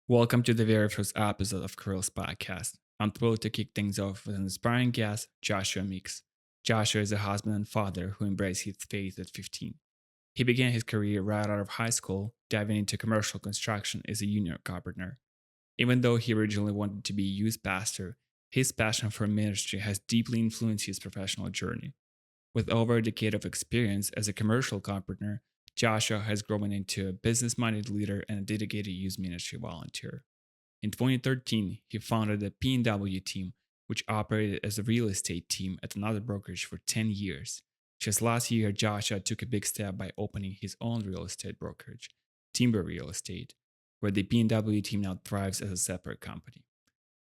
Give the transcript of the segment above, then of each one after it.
Welcome to the very first episode of Kirill's podcast. I'm thrilled to kick things off with an inspiring guest, Joshua Meeks. Joshua is a husband and father who embraced his faith at 15. He began his career right out of high school, diving into commercial construction as a junior carpenter. Even though he originally wanted to be a youth pastor, his passion for ministry has deeply influenced his professional journey. With over a decade of experience as a commercial carpenter, Joshua has grown into a business-minded leader and a dedicated youth ministry volunteer. In 2013, he founded the P&W team, which operated as a real estate team at another brokerage for 10 years. Just last year, Joshua took a big step by opening his own real estate brokerage, Timber Real Estate, where the P&W team now thrives as a separate company.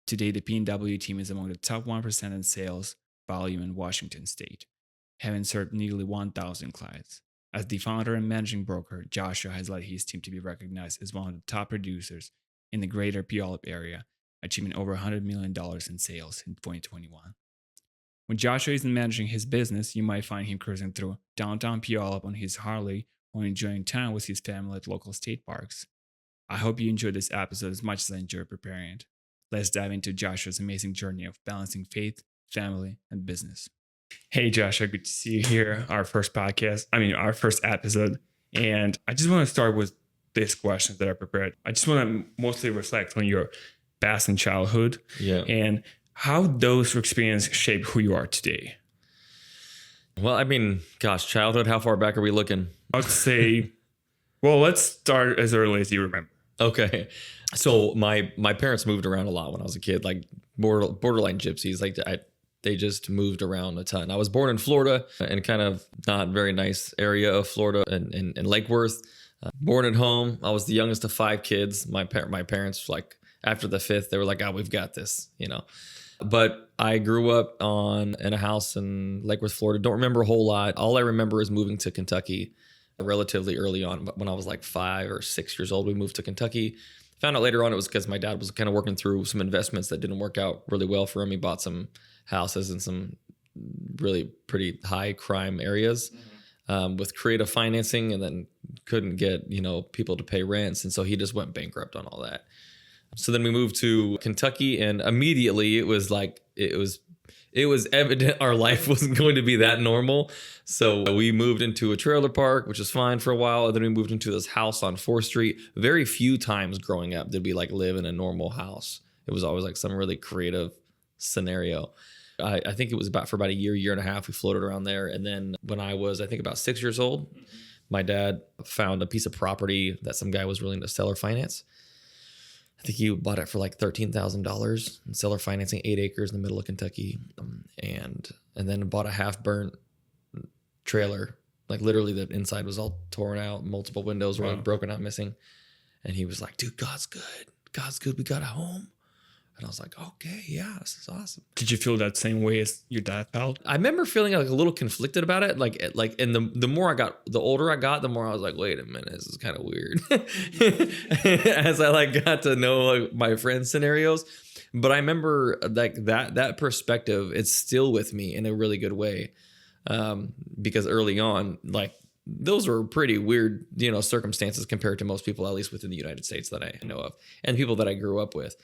Today, the P&W team is among the top 1% in sales volume in Washington state, having served nearly 1,000 clients. As the founder and managing broker, Joshua has led his team to be recognized as one of the top producers in the greater Puyallup area, achieving over $100 million in sales in 2021. When Joshua isn't managing his business, you might find him cruising through downtown Puyallup on his Harley or enjoying time with his family at local state parks. I hope you enjoyed this episode as much as I enjoyed preparing it. Let's dive into Joshua's amazing journey of balancing faith, family, and business. Hey, Joshua, good to see you here. Our first episode. And I just want to start with this question that I prepared. I just want to mostly reflect on your past and childhood and how those experiences shape who you are today. Well, childhood, how far back are we looking? I would say, let's start as early as you remember. Okay. So my parents moved around a lot when I was a kid, like borderline gypsies. They just moved around a ton. I was born in Florida, in kind of not very nice area of Florida, in Lake Worth. Born at home. I was the youngest of 5 kids. My parents, like after the 5th, they were like, "Oh, we've got this," But I grew up in a house in Lake Worth, Florida. Don't remember a whole lot. All I remember is moving to Kentucky relatively early on. When I was like 5 or 6 years old, we moved to Kentucky. Found out later on it was because my dad was kind of working through some investments that didn't work out really well for him. He bought some houses in some really pretty high crime areas with creative financing, and then couldn't get people to pay rents, and so he just went bankrupt on all that. So then we moved to Kentucky, and immediately it was evident our life wasn't going to be that normal. So we moved into a trailer park, which was fine for a while. And then we moved into this house on 4th Street. Very few times growing up did we live in a normal house. It was always like some really creative scenario. I think it was for about a year and a half, we floated around there. And then when I was, I think about 6 years old, my dad found a piece of property that some guy was willing to sell or finance. I think he bought it for like $13,000 and seller financing, 8 acres in the middle of Kentucky. And then bought a half-burnt trailer. Like literally the inside was all torn out. Multiple windows were broken out, missing. And he was like, "Dude, God's good. God's good. We got a home." And I was like, "Okay, yeah, this is awesome." Did you feel that same way as your dad felt? I remember feeling like a little conflicted about it. And the older I got, the more I was like, "Wait a minute, this is kind of weird." As I got to know my friends' scenarios. But I remember that perspective, it's still with me in a really good way. Because early on, those were pretty weird, circumstances compared to most people, at least within the United States that I know of, and people that I grew up with.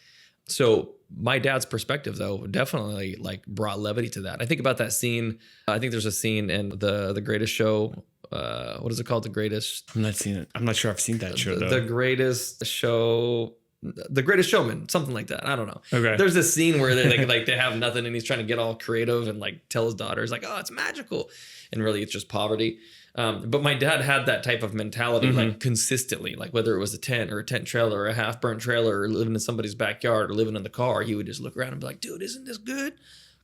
So my dad's perspective, though, definitely brought levity to that. I think about that scene. I think there's a scene in the Greatest Show. What is it called? The Greatest? I'm not seeing it. I'm not sure I've seen that show, though. The Greatest Show. The Greatest Showman, something like that. I don't know. Okay. There's this scene where they they have nothing, and he's trying to get all creative and tell his daughters "Oh, it's magical," and really it's just poverty. But my dad had that type of mentality consistently, whether it was a tent or a tent trailer or a half-burnt trailer or living in somebody's backyard or living in the car, he would just look around and be like, "Dude, isn't this good?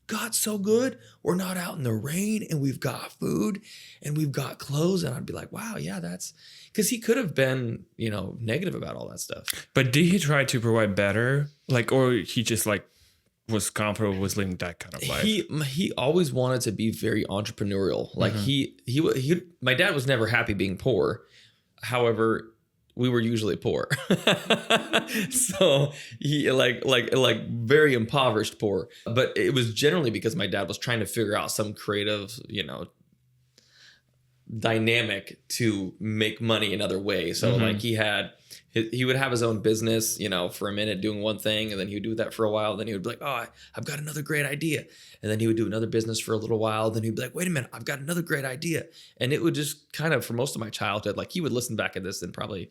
God's so good. We're not out in the rain and we've got food and we've got clothes." And I'd be like, "Wow, yeah, that's," because he could have been, negative about all that stuff. But did he try to provide better? Or he just was comfortable with living that kind of life? He always wanted to be very entrepreneurial. My dad was never happy being poor. However, we were usually poor. So he very impoverished poor. But it was generally because my dad was trying to figure out some creative, dynamic to make money in other ways. So he had he would have his own business, for a minute doing one thing, and then he would do that for a while. Then he would be like, oh, I've got another great idea. And then he would do another business for a little while. Then he'd be like, wait a minute, I've got another great idea. And it would just kind of, for most of my childhood, like he would listen back at this and probably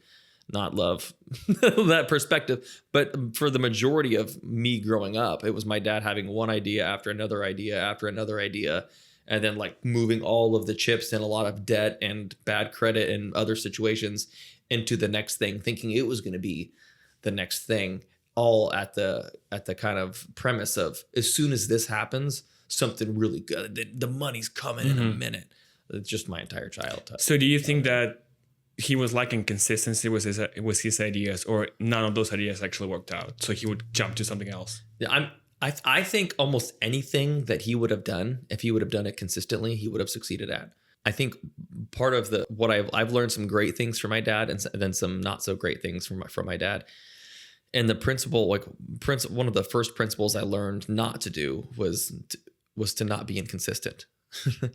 not love that perspective. But for the majority of me growing up, it was my dad having one idea after another idea after another idea. And then like moving all of the chips and a lot of debt and bad credit and other situations into the next thing, thinking it was going to be the next thing, all at the kind of premise of as soon as this happens, something really good, the money's coming in a minute. It's just my entire childhood. So do you think that he was lacking consistency with his ideas, or none of those ideas actually worked out, so he would jump to something else? Yeah, I think almost anything that he would have done, if he would have done it consistently, he would have succeeded at. I think part of what I've learned some great things from my dad, and then some not so great things from my dad. And the principle, one of the first principles I learned not to do was to not be inconsistent.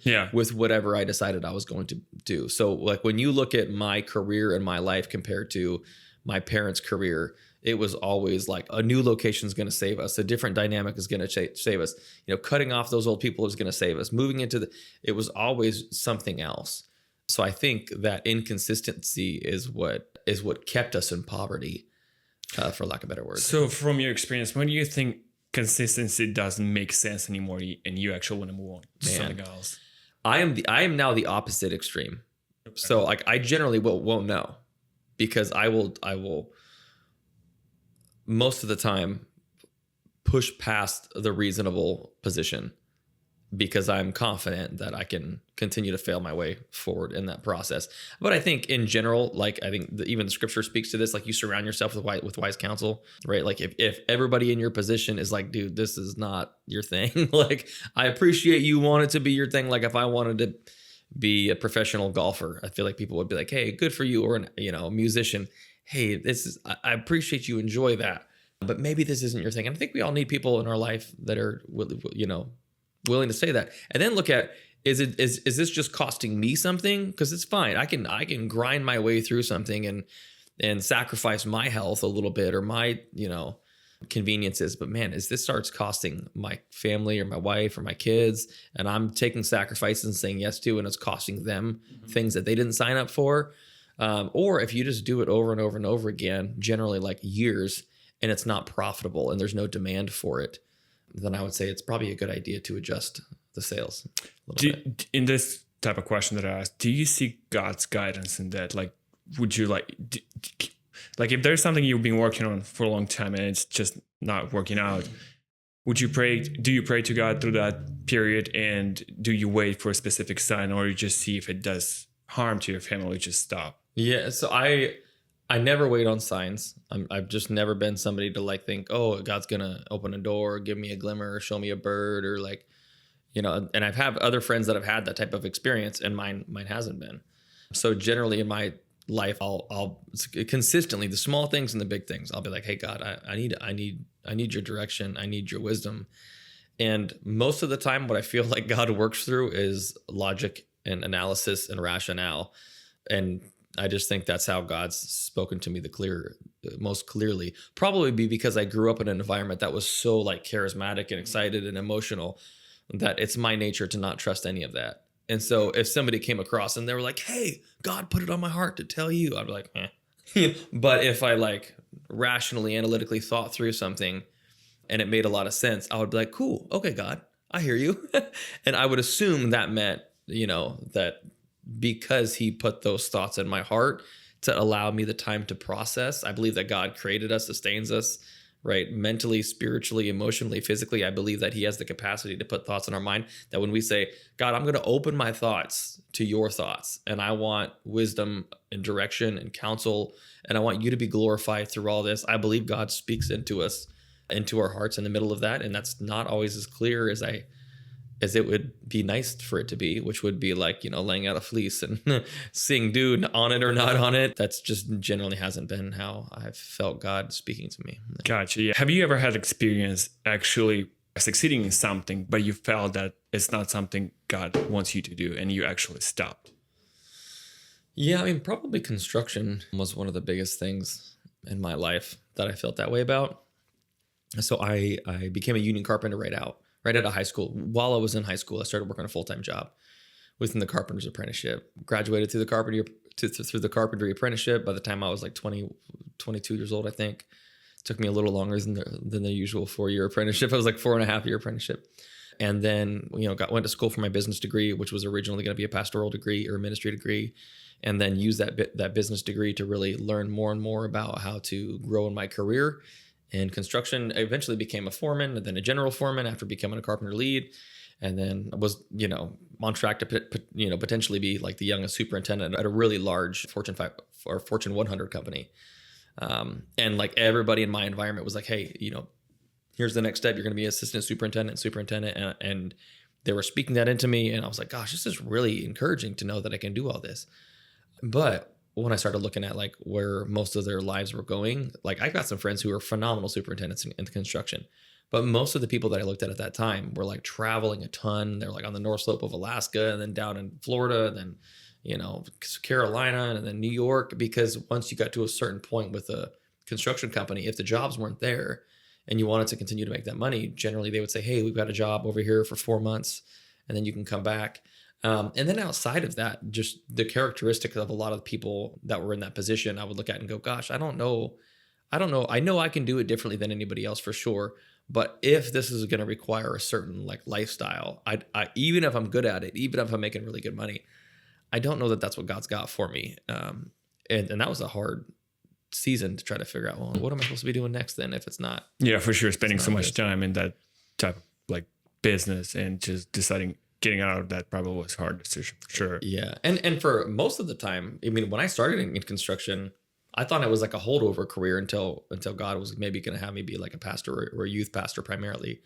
Yeah. With whatever I decided I was going to do. So like when you look at my career and my life compared to my parents' career, it was always like a new location is going to save us. A different dynamic is going to save us. Cutting off those old people is going to save us. Moving into it was always something else. So I think that inconsistency is what kept us in poverty, for lack of better words. So from your experience, when do you think consistency doesn't make sense anymore and you actually want to move on to something else? I am now the opposite extreme. Okay. So like I generally won't know, because I will most of the time push past the reasonable position, because I'm confident that I can continue to fail my way forward in that process. But I think in general, like I think even the scripture speaks to this, like you surround yourself with wise counsel, right? Like if everybody in your position is like, dude, this is not your thing. Like I appreciate you want it to be your thing. Like if I wanted to be a professional golfer, I feel like people would be like, hey, good for you. Or a musician. Hey, I appreciate you enjoy that, but maybe this isn't your thing. And I think we all need people in our life that are, willing to say that. And then look at, is this just costing me something? Because it's fine. I can grind my way through something and sacrifice my health a little bit or my, conveniences. But man, as this starts costing my family or my wife or my kids, and I'm taking sacrifices and saying yes to, and it's costing them things that they didn't sign up for. Or if you just do it over and over and over again, generally like years, and it's not profitable and there's no demand for it, then I would say it's probably a good idea to adjust the sails a little bit. In this type of question that I asked, do you see God's guidance in that? Like, would you like if there's something you've been working on for a long time and it's just not working out, would you pray? Do you pray to God through that period, and do you wait for a specific sign, or you just see if it does harm to your family, just stop? Yeah, so I never wait on signs. I've just never been somebody to like think, oh, God's gonna open a door, or give me a glimmer, or show me a bird, or like, and I've had other friends that have had that type of experience, and mine hasn't been. So generally in my life, I'll consistently, the small things and the big things, I'll be like, hey God, I need your direction, I need your wisdom. And most of the time what I feel like God works through is logic and analysis and rationale. And I just think that's how God's spoken to me most clearly. Probably because I grew up in an environment that was so like charismatic and excited and emotional that it's my nature to not trust any of that. And so if somebody came across and they were like, hey, God put it on my heart to tell you, I'd be like, eh. But if I like rationally, analytically thought through something and it made a lot of sense, I would be like, cool, okay, God, I hear you. And I would assume that meant, that because he put those thoughts in my heart to allow me the time to process. I believe that God created us, sustains us, right? Mentally, spiritually, emotionally, physically. I believe that he has the capacity to put thoughts in our mind, that when we say, God, I'm going to open my thoughts to your thoughts, and I want wisdom and direction and counsel, and I want you to be glorified through all this. I believe God speaks into us, into our hearts in the middle of that. And that's not always as clear as it would be nice for it to be, which would be like, laying out a fleece and seeing dude on it or not on it. That's just generally hasn't been how I've felt God speaking to me. Gotcha. Yeah. Have you ever had experience actually succeeding in something, but you felt that it's not something God wants you to do and you actually stopped? Yeah, I mean, probably construction was one of the biggest things in my life that I felt that way about. So I became a union carpenter right out of high school. While I was in high school, I started working a full-time job within the carpenter's apprenticeship. Graduated through the carpentry apprenticeship. By the time I was like 22 years old, I think. It took me a little longer than the usual 4-year apprenticeship. I was like 4.5-year apprenticeship. And then, went to school for my business degree, which was originally going to be a pastoral degree or a ministry degree, and then used that business degree to really learn more and more about how to grow in my career. In construction, I eventually became a foreman and then a general foreman after becoming a carpenter lead. And then was, on track to, potentially be like the youngest superintendent at a really large Fortune 5 or Fortune 100 company. And like everybody in my environment was like, hey, here's the next step. You're going to be assistant superintendent. And they were speaking that into me. And I was like, gosh, this is really encouraging to know that I can do all this. But when I started looking at like where most of their lives were going, like I've got some friends who are phenomenal superintendents in construction, but most of the people that I looked at that time were like traveling a ton. They're like on the North Slope of Alaska and then down in Florida and then, Carolina and then New York, because once you got to a certain point with a construction company, if the jobs weren't there and you wanted to continue to make that money, generally they would say, hey, we've got a job over here for 4 months and then you can come back. And then outside of that, just the characteristics of a lot of the people that were in that position, I would look at and go, gosh, I don't know. I know I can do it differently than anybody else for sure. But if this is going to require a certain like lifestyle, I even if I'm good at it, even if I'm making really good money, I don't know that that's what God's got for me. And that was a hard season to try to figure out, well, what am I supposed to be doing next then if it's not? Yeah, for sure. Spending so much time in that type of like business and just deciding getting out of that probably was a hard decision for sure. Yeah. And for most of the time, I mean, when I started in construction, I thought it was like a holdover career until God was maybe going to have me be like a pastor or a youth pastor primarily.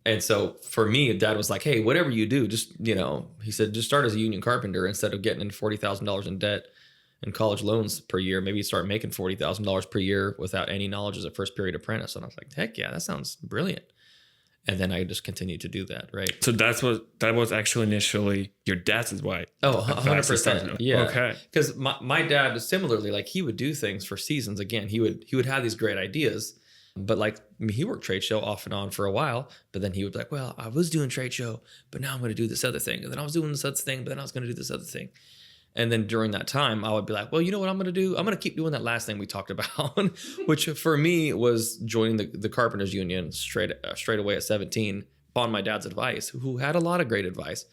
And so for me, Dad was like, hey, whatever you do, just, he said, just start as a union carpenter instead of getting into $40,000 in debt and college loans per year. Maybe start making $40,000 per year without any knowledge as a first period apprentice. And I was like, heck yeah, that sounds brilliant. And then I just continued to do that, right? So that was actually initially your dad's wife. Oh, 100%. Yeah. Okay. Because my dad similarly, like he would do things for seasons. Again, he would have these great ideas, but like he worked trade show off and on for a while. But then he would be like, well, I was doing trade show, but now I'm going to do this other thing. And then I was doing this other thing, but then I was going to do this other thing. And then during that time, I would be like, well, you know what I'm going to do? I'm going to keep doing that last thing we talked about, which for me was joining the Carpenters Union straight away at 17 upon my dad's advice, who had a lot of great advice.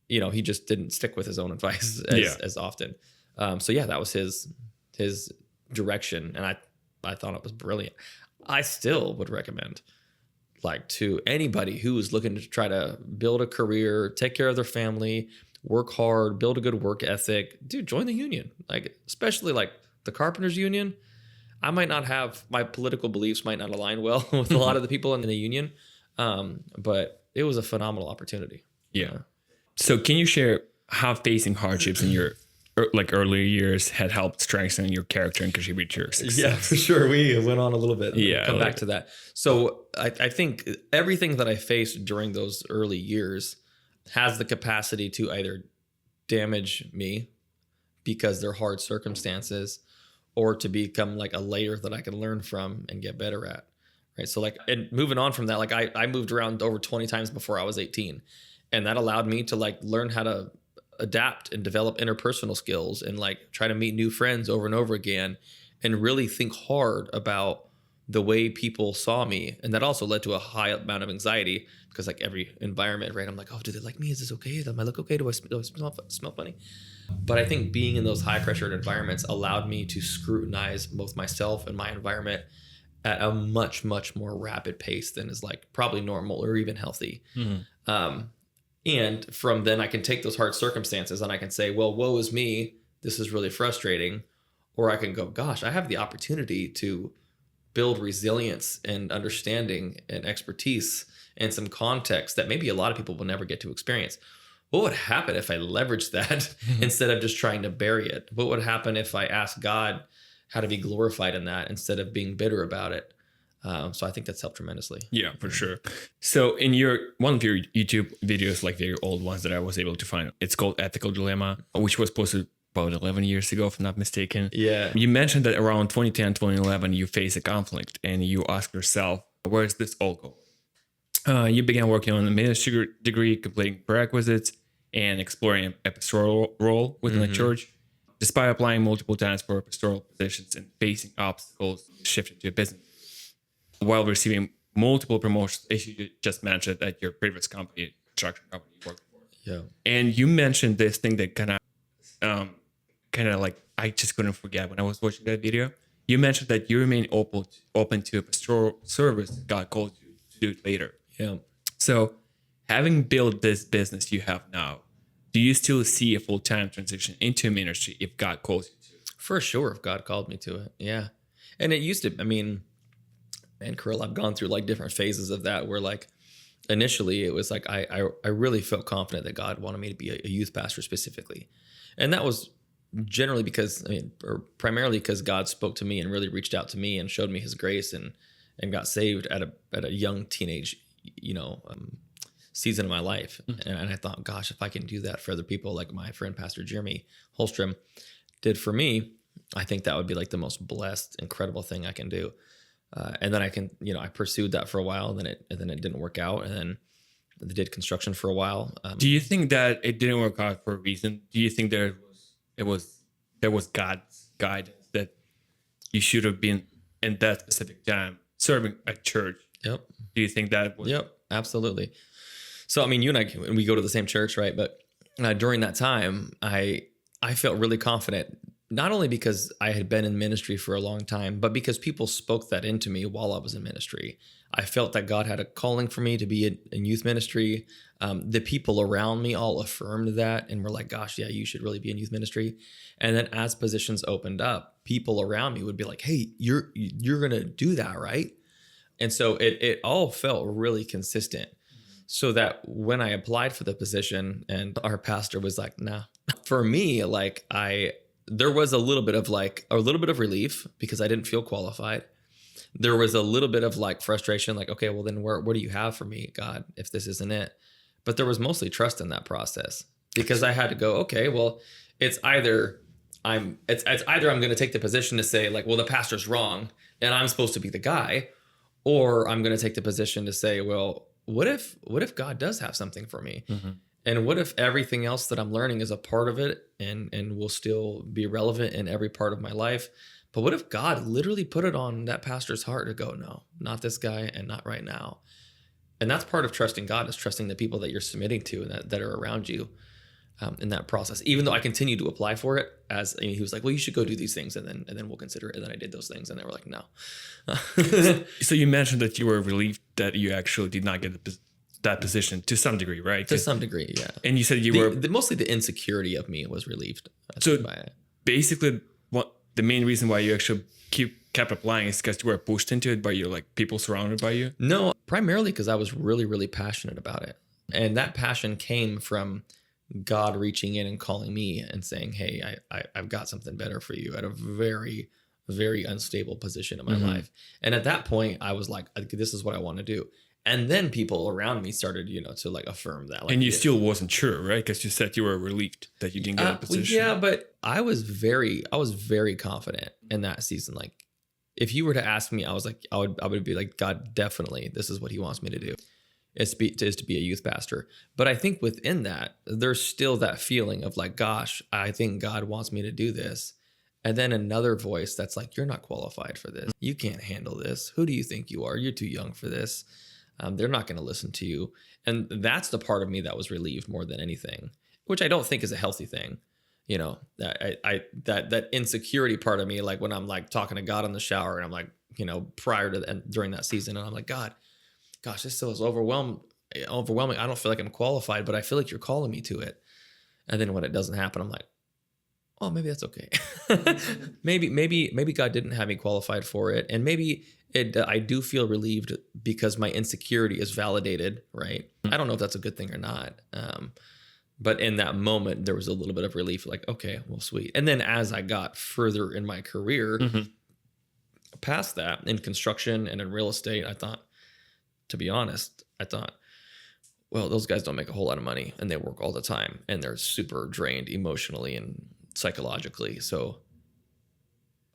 He just didn't stick with his own advice as often. So yeah, that was his direction. And I thought it was brilliant. I still would recommend like to anybody who is looking to try to build a career, take care of their family, work hard, build a good work ethic, dude, join the union. Like, especially like the Carpenters Union. I might not have, my political beliefs might not align well with a lot of the people in the union. But it was a phenomenal opportunity. Yeah. So can you share how facing hardships in your earlier years had helped strengthen your character and contribute to your success? Yeah, for sure. We went on a little bit. Yeah. Come back to that. So I think everything that I faced during those early years has the capacity to either damage me because they're hard circumstances, or to become like a layer that I can learn from and get better at. Right. So like, and moving on from that, like I moved around over 20 times before I was 18, and that allowed me to like learn how to adapt and develop interpersonal skills and like try to meet new friends over and over again and really think hard about the way people saw me. And that also led to a high amount of anxiety because like every environment, right? I'm like, oh, do they like me? Is this okay? Does I look okay? Do I smell funny? But I think being in those high pressured environments allowed me to scrutinize both myself and my environment at a much, much more rapid pace than is like probably normal or even healthy. Mm-hmm. And from then I can take those hard circumstances and I can say, well, woe is me. This is really frustrating. Or I can go, gosh, I have the opportunity to build resilience and understanding and expertise and some context that maybe a lot of people will never get to experience. What would happen if I leveraged that instead of just trying to bury it? What would happen if I asked God how to be glorified in that instead of being bitter about it? So I think that's helped tremendously. Yeah, for sure. So in one of your YouTube videos, like very old ones that I was able to find, it's called Ethical Dilemma, which was posted about 11 years ago, if I'm not mistaken. Yeah. You mentioned that around 2010, 2011, you faced a conflict and you asked yourself, where is this all go? You began working on a ministry degree, completing prerequisites, and exploring a pastoral role within the church. Despite applying multiple times for pastoral positions and facing obstacles, you shifted to a business. While receiving multiple promotions, as you just mentioned at your previous company, construction company you worked for. Yeah. And you mentioned this thing that kind of like I just couldn't forget when I was watching that video. You mentioned that you remain open to a pastoral service God called you to do it later. Yeah. So, having built this business you have now, do you still see a full-time transition into ministry if God calls you to? For sure, if God called me to it. Yeah. And it used to, I mean, and Kirill, I've gone through like different phases of that where like initially it was like I really felt confident that God wanted me to be a youth pastor specifically. And that was generally because, or primarily because God spoke to me and really reached out to me and showed me his grace and got saved at a young teenage, season of my life. And I thought, gosh, if I can do that for other people, like my friend, Pastor Jeremy Holstrom did for me, I think that would be like the most blessed, incredible thing I can do. And then I pursued that for a while, and then it didn't work out. And then I did construction for a while. Do you think that it didn't work out for a reason? Do you think there was God's guidance that you should have been in that specific time serving at church? Yep. Do you think that was? Yep, absolutely. So, I mean, you and I, we go to the same church, right? But during that time, I felt really confident, not only because I had been in ministry for a long time, but because people spoke that into me while I was in ministry. I felt that God had a calling for me to be in youth ministry. The people around me all affirmed that and were like, gosh, yeah, you should really be in youth ministry. And then as positions opened up, people around me would be like, hey, you're going to do that, right? And so it all felt really consistent. So that when I applied for the position and our pastor was like, nah, for me, like there was a little bit of relief because I didn't feel qualified. There was a little bit of like frustration, like, okay, well then what do you have for me, God, if this isn't it? But there was mostly trust in that process because I had to go, okay, well, it's either I'm going to take the position to say like, well, the pastor's wrong and I'm supposed to be the guy, or I'm going to take the position to say, well, what if God does have something for me? Mm-hmm. And what if everything else that I'm learning is a part of it and will still be relevant in every part of my life? But what if God literally put it on that pastor's heart to go, no, not this guy and not right now? And that's part of trusting God, is trusting the people that you're submitting to and that are around you in that process. Even though I continued to apply for it, he was like, well, you should go do these things and then we'll consider it. And then I did those things and they were like, no. So you mentioned that you were relieved that you actually did not get that position to some degree, right? To some degree, yeah. And you said mostly the insecurity of me was relieved. So basically, the main reason why you actually kept applying is because you were pushed into it by people surrounded by you? No, primarily because I was really, really passionate about it. And that passion came from God reaching in and calling me and saying, hey, I've got something better for you at a very, very unstable position in my life. And at that point, I was like, this is what I want to do. And then people around me started, to like affirm that. Like, and you still wasn't sure, right? Because you said you were relieved that you didn't get a position. Yeah, but I was very confident in that season. Like, if you were to ask me, I would be like, God, definitely, this is what he wants me to do. Is to be a youth pastor. But I think within that, there's still that feeling of like, gosh, I think God wants me to do this. And then another voice that's like, you're not qualified for this. You can't handle this. Who do you think you are? You're too young for this. They're not going to listen to you. And that's the part of me that was relieved more than anything, which I don't think is a healthy thing. That insecurity part of me, like when I'm like talking to God in the shower and I'm like, prior to and during that season, and I'm like, God, gosh, this still is overwhelming. I don't feel like I'm qualified, but I feel like you're calling me to it. And then when it doesn't happen, I'm like, oh, maybe that's okay. maybe God didn't have me qualified for it. And maybe I do feel relieved because my insecurity is validated, right? I don't know if that's a good thing or not. But in that moment, there was a little bit of relief, like, okay, well, sweet. And then as I got further in my career, past that, in construction and in real estate, to be honest, I thought, well, those guys don't make a whole lot of money and they work all the time and they're super drained emotionally and psychologically. So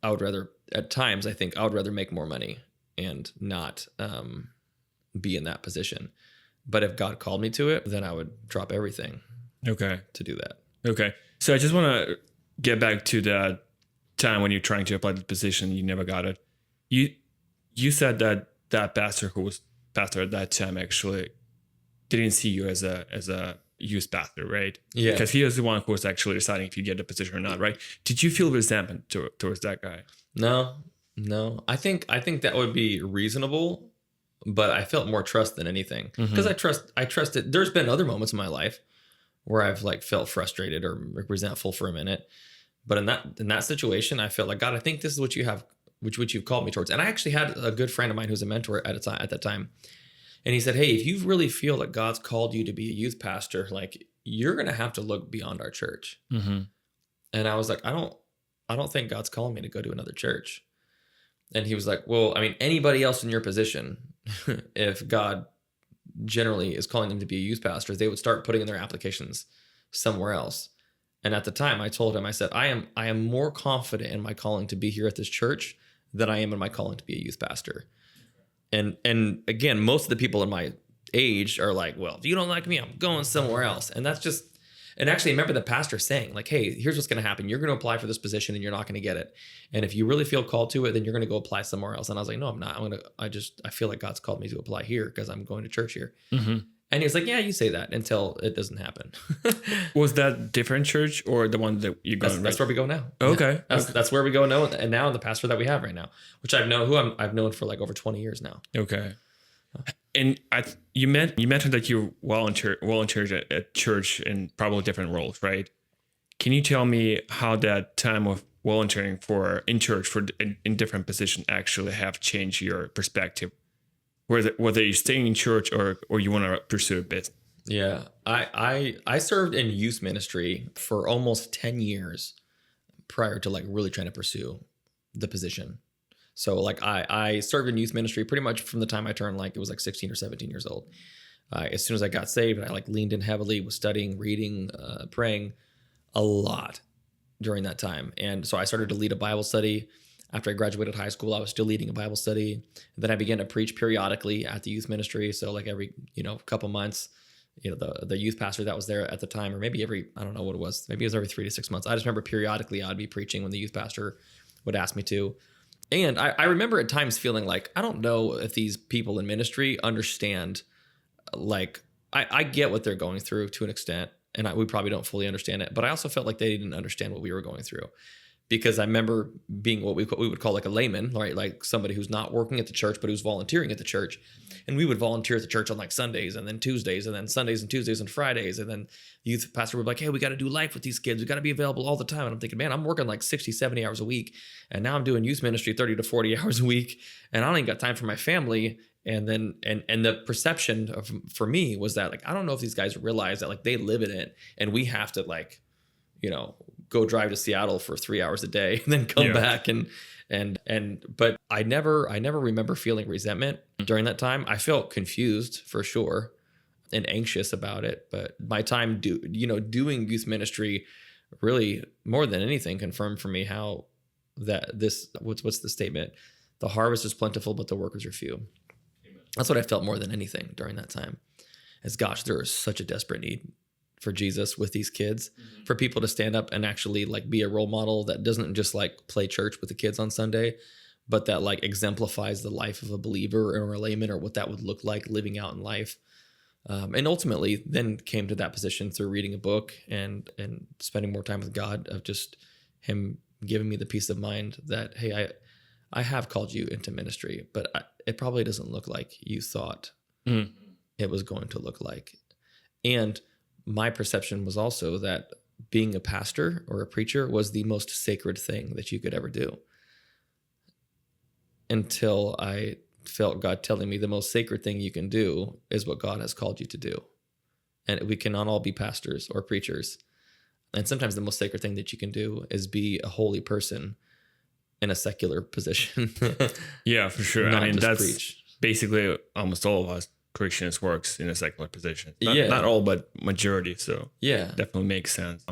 I would rather, at times, I think I would rather make more money and not be in that position. But if God called me to it, then I would drop everything Okay. to do that. Okay. So I just want to get back to that time when you're trying to apply the position, you never got it. You said that pastor who was pastor at that time actually didn't see you as a youth pastor, right? Yeah. Because he was the one who was actually deciding if you get the position or not, right? Did you feel resentment towards that guy? No. I think that would be reasonable, but I felt more trust than anything because I trusted. There's been other moments in my life where I've like felt frustrated or resentful for a minute, but in that situation, I felt like, God, I think this is what you have, which you've called me towards. And I actually had a good friend of mine who's a mentor at that time. And he said, hey, if you really feel that God's called you to be a youth pastor, like you're going to have to look beyond our church. Mm-hmm. And I was like, I don't think God's calling me to go to another church. And he was like, well, I mean, anybody else in your position, if God generally is calling them to be a youth pastor, they would start putting in their applications somewhere else. And at the time I told him, I said, I am more confident in my calling to be here at this church than I am in my calling to be a youth pastor. And again, most of the people in my age are like, well, if you don't like me, I'm going somewhere else. And that's just, and actually I remember the pastor saying like, hey, here's what's going to happen. You're going to apply for this position and you're not going to get it. And if you really feel called to it, then you're going to go apply somewhere else. And I was like, no, I'm not. I feel like God's called me to apply here because I'm going to church here. Mm-hmm. And he was like, yeah, you say that until it doesn't happen. Was that different church or the one that you go? That's where we go now. Okay. That's where we go now. And now the pastor that we have right now, which I've known for like over 20 years now. Okay. And you mentioned that you volunteered at church in probably different roles, right? Can you tell me how that time of volunteering in church in different positions actually have changed your perspective? Whether you're staying in church or you want to pursue a business? Yeah, I served in youth ministry for almost 10 years prior to like really trying to pursue the position. So like I served in youth ministry pretty much from the time I turned like it was like 16 or 17 years old. As soon as I got saved, I like leaned in heavily, was studying, reading, praying a lot during that time. And so I started to lead a Bible study. After I graduated high school, I was still leading a Bible study. And then I began to preach periodically at the youth ministry. So like every, couple months, the youth pastor that was there at the time, or maybe I don't know what it was. Maybe it was every 3 to 6 months. I just remember periodically I'd be preaching when the youth pastor would ask me to. And I remember at times feeling like, I don't know if these people in ministry understand, like, I get what they're going through to an extent, and we probably don't fully understand it, but I also felt like they didn't understand what we were going through. Because I remember being what we would call like a layman, right? Like somebody who's not working at the church, but who's volunteering at the church. And we would volunteer at the church on like Sundays and then Tuesdays and then Sundays and Tuesdays and Fridays. And then the youth pastor would be like, hey, we got to do life with these kids. We got to be available all the time. And I'm thinking, man, I'm working like 60, 70 hours a week. And now I'm doing youth ministry 30 to 40 hours a week. And I don't even got time for my family. And then, and the perception for me was that like, I don't know if these guys realize that like they live in it and we have to like, go drive to Seattle for 3 hours a day and then come back but I never remember feeling resentment during that time. I felt confused for sure and anxious about it, but my time doing youth ministry really more than anything confirmed for me how what's the statement? The harvest is plentiful, but the workers are few. Amen. That's what I felt more than anything during that time. As gosh, there is such a desperate need for Jesus with these kids, for people to stand up and actually like be a role model that doesn't just like play church with the kids on Sunday, but that like exemplifies the life of a believer or a layman or what that would look like living out in life. And ultimately then came to that position through reading a book and spending more time with God, of just him giving me the peace of mind that, hey, I have called you into ministry, but it probably doesn't look like you thought it was going to look like. And my perception was also that being a pastor or a preacher was the most sacred thing that you could ever do. Until I felt God telling me the most sacred thing you can do is what God has called you to do. And we cannot all be pastors or preachers. And sometimes the most sacred thing that you can do is be a holy person in a secular position. Yeah, for sure. Not I mean, just that's preach. Basically almost all of us Christians works in a secular position. Not all, but majority. So yeah, definitely makes sense.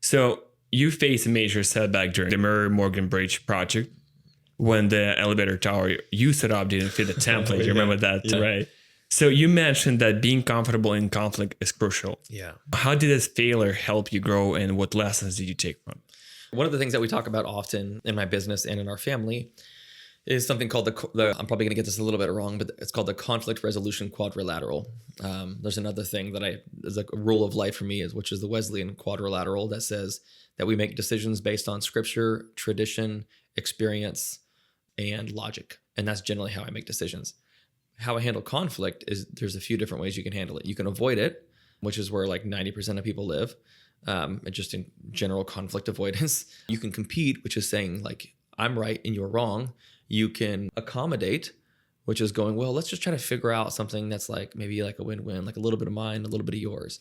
So you faced a major setback during the Murray Morgan Bridge project when the elevator tower you set up didn't fit the template. You remember that, right? So you mentioned that being comfortable in conflict is crucial. Yeah. How did this failure help you grow, and what lessons did you take from it? One of the things that we talk about often in my business and in our family is something called the I'm probably going to get this a little bit wrong, but it's called the conflict resolution quadrilateral. There's another thing that is a rule of life for me, which is the Wesleyan quadrilateral, that says that we make decisions based on scripture, tradition, experience, and logic. And that's generally how I make decisions. How I handle conflict is there's a few different ways you can handle it. You can avoid it, which is where like 90% of people live, just in general conflict avoidance. You can compete, which is saying like, I'm right and you're wrong. You can accommodate, which is going, well, let's just try to figure out something that's like maybe like a win-win, like a little bit of mine, a little bit of yours.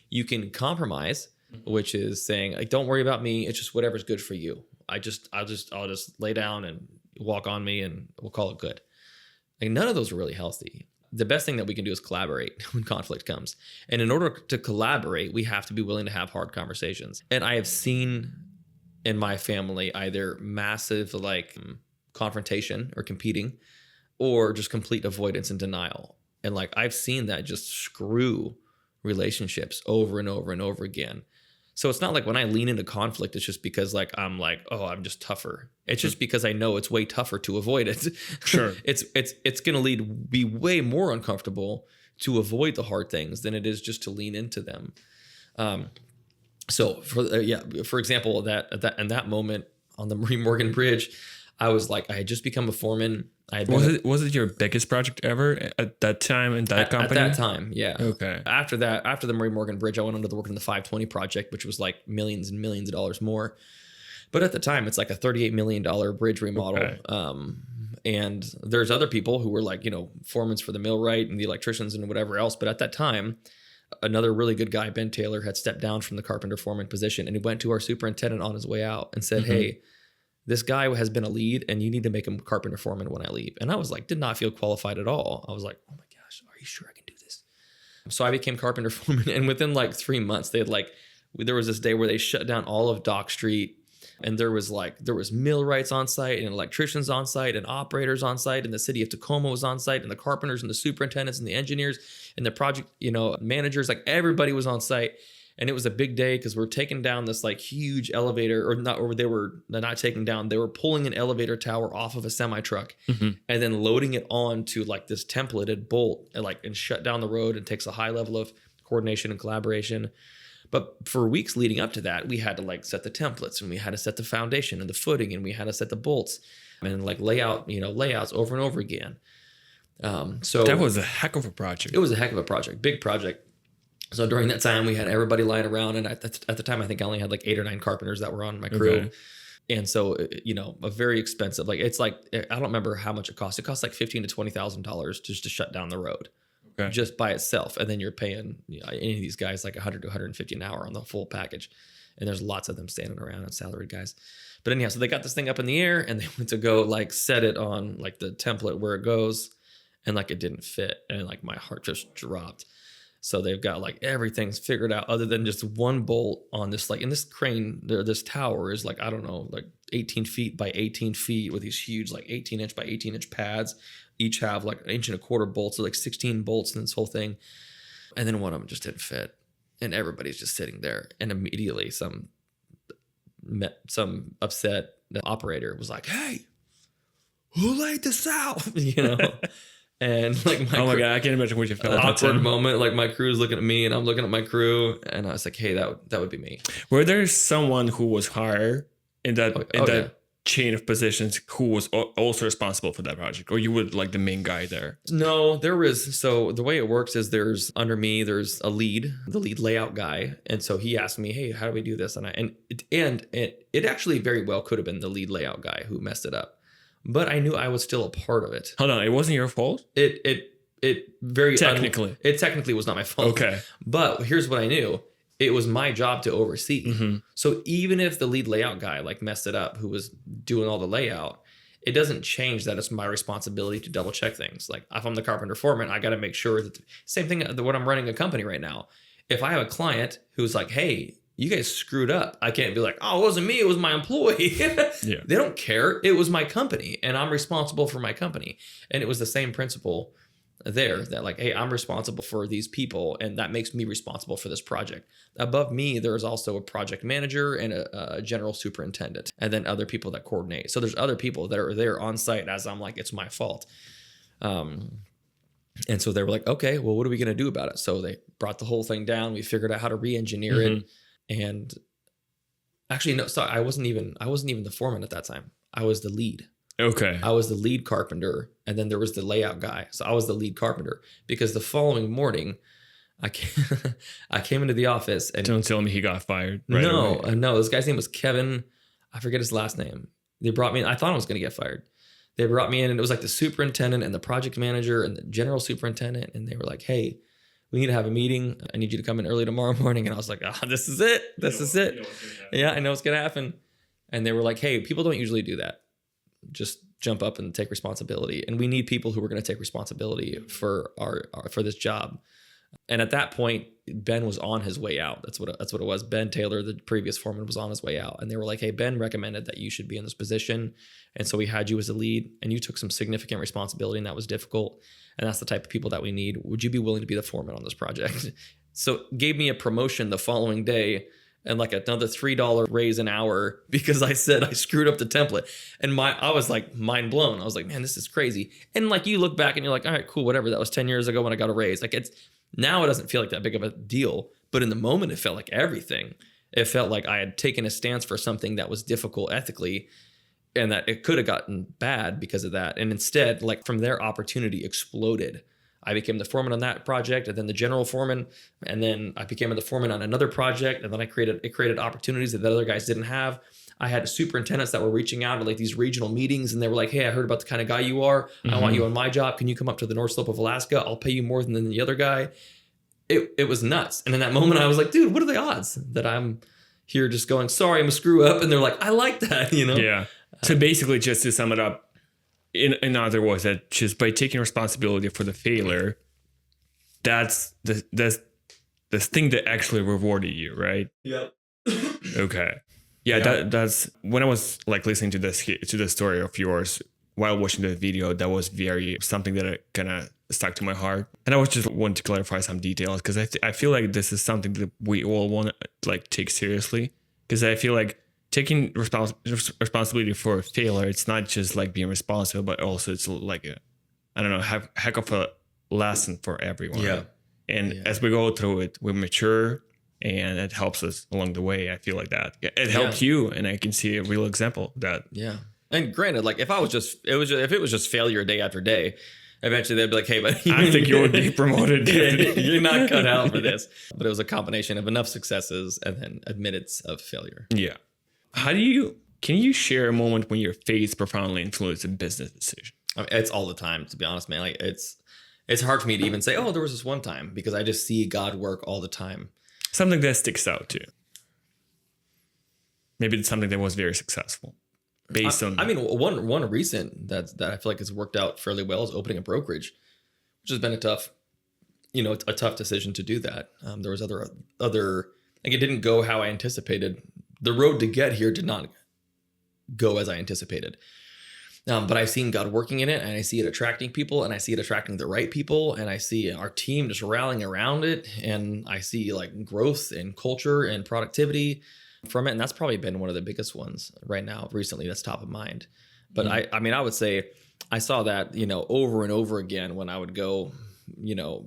You can compromise, which is saying like, don't worry about me. It's just whatever's good for you. I'll just lay down and walk on me and we'll call it good. Like none of those are really healthy. The best thing that we can do is collaborate when conflict comes. And in order to collaborate, we have to be willing to have hard conversations. And I have seen in my family either massive like confrontation or competing or just complete avoidance and denial. And like I've seen that just screw relationships over and over and over again. So it's not like when I lean into conflict, it's just because like I'm like, oh, I'm just tougher. It's just because I know it's way tougher to avoid it. Sure. It's going to be way more uncomfortable to avoid the hard things than it is just to lean into them. So for example, in that moment on the Murray Morgan Bridge, I was like, I had just become a foreman. Was it your biggest project ever at that time in that company? At that time, yeah. Okay. After the Murray Morgan Bridge, I went on to work on the 520 project, which was like millions and millions of dollars more. But at the time, it's like a $38 million bridge remodel. Okay. And there's other people who were like, foremen for the millwright and the electricians and whatever else. But at that time, another really good guy, Ben Taylor, had stepped down from the carpenter foreman position, and he went to our superintendent on his way out and said, hey, this guy has been a lead and you need to make him carpenter foreman when I leave. And I was like, did not feel qualified at all. I was like, oh my gosh, are you sure I can do this? So I became carpenter foreman. And within like 3 months, there was this day where they shut down all of Dock Street. And there was millwrights on site and electricians on site and operators on site. And the city of Tacoma was on site and the carpenters and the superintendents and the engineers and the project, managers, like everybody was on site. And it was a big day because we're taking down this like huge elevator they were not taking down. They were pulling an elevator tower off of a semi truck and then loading it onto like this templated bolt and shut down the road. And takes a high level of coordination and collaboration. But for weeks leading up to that, we had to like set the templates and we had to set the foundation and the footing and we had to set the bolts and like layouts over and over again. So that was a heck of a project. It was a heck of a project, big project. So during that time, we had everybody lying around. And at the time, I think I only had like 8 or 9 carpenters that were on my crew. Okay. And so, a very expensive, it's like, I don't remember how much it cost. It cost like $15,000 to $20,000 just to shut down the road. Okay. Just by itself. And then you're paying any of these guys like $100 to $150 an hour on the full package. And there's lots of them standing around and salaried guys. But anyhow, so they got this thing up in the air and they went to go like set it on like the template where it goes. And like it didn't fit. And like my heart just dropped. So they've got like everything's figured out other than just one bolt on this, like in this crane, this tower is like, I don't know, like 18 feet by 18 feet with these huge like 18 inch by 18 inch pads. Each have like 1.25 inch bolts, so like 16 bolts in this whole thing. And then one of them just didn't fit. And everybody's just sitting there. And immediately some upset operator was like, hey, who laid this out? And like oh my God, I can't imagine what you felt. Awkward moment. Like my crew's looking at me and I'm looking at my crew. And I was like, hey, that would be me. Were there someone who was higher in that chain of positions who was also responsible for that project, or you were like the main guy there? No, there was. So the way it works is there's under me, there's the lead layout guy. And so he asked me, hey, how do we do this? And it actually very well could have been the lead layout guy who messed it up, but I knew I was still a part of it. Hold on. It wasn't your fault? It technically was not my fault. Okay. But here's what I knew. It was my job to oversee. Mm-hmm. So even if the lead layout guy like messed it up, who was doing all the layout, it doesn't change that it's my responsibility to double check things. Like if I'm the carpenter foreman, I got to make sure that same thing when I'm running a company right now. If I have a client who's like, hey, you guys screwed up. I can't be like, oh, it wasn't me. It was my employee. Yeah. They don't care. It was my company and I'm responsible for my company. And it was the same principle there that like, hey, I'm responsible for these people and that makes me responsible for this project. Above me, there is also a project manager and a general superintendent and then other people that coordinate. So there's other people that are there on site as I'm like, it's my fault. And so they were like, okay, well, what are we going to do about it? So they brought the whole thing down. We figured out how to re-engineer it. And actually, no, sorry, I wasn't even the foreman at that time. I was the lead. Okay. I was the lead carpenter. And then there was the layout guy. So I was the lead carpenter because the following morning I came into the office and don't tell me he got fired. No, this guy's name was Kevin. I forget his last name. They brought me in. I thought I was going to get fired. They brought me in and it was like the superintendent and the project manager and the general superintendent. And they were like, hey, we need to have a meeting. I need you to come in early tomorrow morning. And I was like, this is it. This is it. Yeah, I know it's going to happen. And they were like, hey, people don't usually do that. Just jump up and take responsibility. And we need people who are going to take responsibility for for this job. And at that point, Ben was on his way out. That's what it was. Ben Taylor, the previous foreman, was on his way out. And they were like, hey, Ben recommended that you should be in this position. And so we had you as a lead and you took some significant responsibility and that was difficult. And that's the type of people that we need. Would you be willing to be the foreman on this project? So gave me a promotion the following day and like another $3 raise an hour because I said I screwed up the template. And I was like mind blown. I was like, man, this is crazy. And like you look back and you're like, all right, cool, whatever. That was 10 years ago when I got a raise. Like now it doesn't feel like that big of a deal, but in the moment it felt like everything. It felt like I had taken a stance for something that was difficult ethically and that it could have gotten bad because of that. And instead, like from there, opportunity exploded. I became the foreman on that project and then the general foreman. And then I became the foreman on another project. And then it created opportunities that the other guys didn't have. I had superintendents that were reaching out to like these regional meetings and they were like, hey, I heard about the kind of guy you are. I want you on my job. Can you come up to the North Slope of Alaska? I'll pay you more than the other guy. It was nuts. And in that moment I was like, dude, what are the odds that I'm here just going, sorry, I'm a screw up. And they're like, I like that, you know? Yeah. So basically just to sum it up, in other words, that just by taking responsibility for the failure, that's the thing that actually rewarded you, right? Yep. Okay. Yeah, that's when I was like listening to the story of yours while watching the video, that was something that kind of stuck to my heart. And I was just wanting to clarify some details because I feel like this is something that we all want to like take seriously, because I feel like taking responsibility for a failure, it's not just like being responsible, but also it's like heck of a lesson for everyone. Yeah. And as we go through it, we mature. And it helps us along the way. I feel like that it helped you, and I can see a real example of that. Yeah. And granted, like if it was just failure day after day, eventually they'd be like, hey, but I think you would be promoted. You're not cut out for this. But it was a combination of enough successes and then admittance of failure. Yeah. Can you share a moment when your faith profoundly influenced a business decision? I mean, it's all the time, to be honest, man. Like it's hard for me to even say, oh, there was this one time, because I just see God work all the time. Something that sticks out to you. Maybe it's something that was very successful based on. I mean, one recent that I feel like has worked out fairly well is opening a brokerage, which has been a tough decision to do that. There was other like it didn't go how I anticipated. The road to get here did not go as I anticipated. But I've seen God working in it, and I see it attracting people, and I see it attracting the right people, and I see our team just rallying around it, and I see like growth and culture and productivity from it. And that's probably been one of the biggest ones right now, recently, that's top of mind. But I mean, I would say I saw that, over and over again when I would go,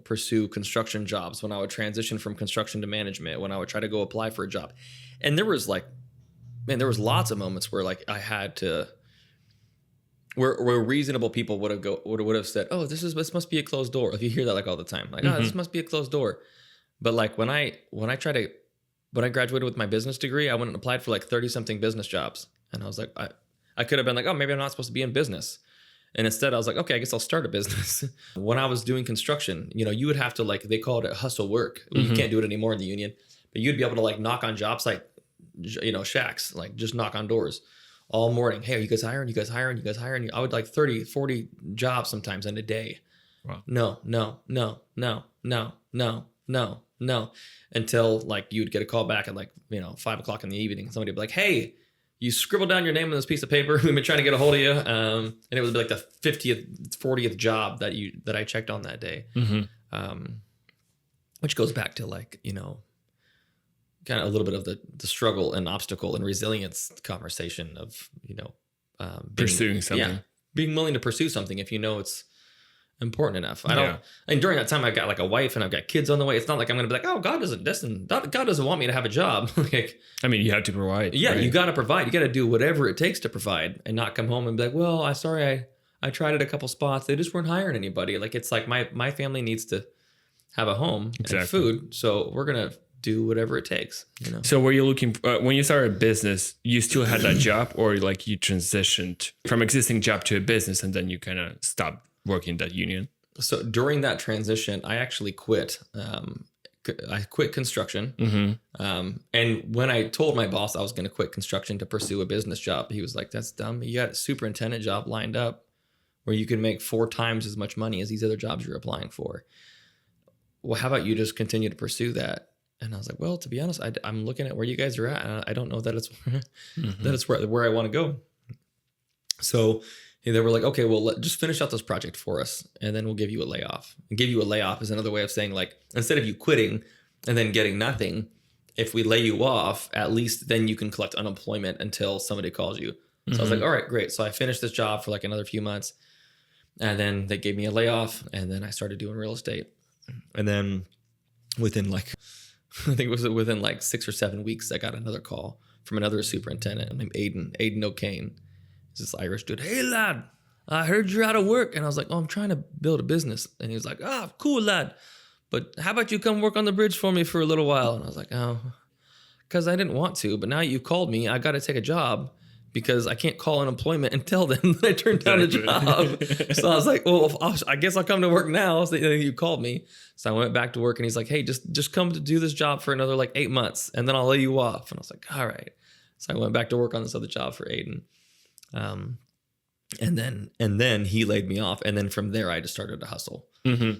pursue construction jobs, when I would transition from construction to management, when I would try to go apply for a job. And there was lots of moments where like I had to, where reasonable people would have said, oh, this must be a closed door. If you hear that like all the time, like, oh, this must be a closed door. But like when I graduated with my business degree, I went and applied for like 30 something business jobs. And I was like, I could have been like, oh, maybe I'm not supposed to be in business. And instead I was like, okay, I guess I'll start a business. When I was doing construction, you would have to like, they call it hustle work. You can't do it anymore in the union, but you'd be able to like knock on job site, shacks, like just knock on doors all morning. Hey, are you guys hiring? You guys hiring? You guys hiring? I would like 30, 40 jobs sometimes in a day. Wow. No. No. Until like you would get a call back at like, 5:00 in the evening. Somebody would be like, hey, you scribbled down your name on this piece of paper. We've been trying to get a hold of you. And it would be like the 50th, 40th job that I checked on that day. Which goes back to like, kind of a little bit of the struggle and obstacle and resilience conversation of, Pursuing something. Yeah, being willing to pursue something if you know it's important enough. And during that time I've got like a wife and I've got kids on the way. It's not like I'm going to be like, oh, God doesn't want me to have a job. Like, I mean, you have to provide. Yeah, right? you got to provide. You got to do whatever it takes to provide and not come home and be like, well, I tried at a couple spots. They just weren't hiring anybody. Like, it's like my family needs to have a home and food. So we're going to do whatever it takes. So were you looking, when you started a business, you still had that job, or like you transitioned from existing job to a business and then you kind of stopped working that union? So during that transition, I actually quit. I quit construction. And when I told my boss I was going to quit construction to pursue a business job, he was like, that's dumb. You got a superintendent job lined up where you can make 4 times as much money as these other jobs you're applying for. Well, how about you just continue to pursue that? And I was like, well, to be honest, I'm looking at where you guys are at, and I don't know that it's that it's where I want to go. So they were like, okay, well, just finish out this project for us, and then we'll give you a layoff. And give you a layoff is another way of saying, like, instead of you quitting and then getting nothing, if we lay you off, at least then you can collect unemployment until somebody calls you. So I was like, all right, great. So I finished this job for like another few months, and then they gave me a layoff, and then I started doing real estate. And then within like, I think it was within like 6 or 7 weeks, I got another call from another superintendent named Aiden O'Kane. He's this Irish dude. Hey, lad, I heard you're out of work. And I was like, oh, I'm trying to build a business. And he was like, cool, lad. But how about you come work on the bridge for me for a little while? And I was like, oh, because I didn't want to. But now you called me. I got to take a job because I can't call unemployment and tell them that I turned down a job. So I was like, well, I guess I'll come to work now. So you called me. So I went back to work, and he's like, hey, just come to do this job for another like 8 months, and then I'll lay you off. And I was like, all right. So I went back to work on this other job for Aiden. And then he laid me off. And then from there, I just started to hustle.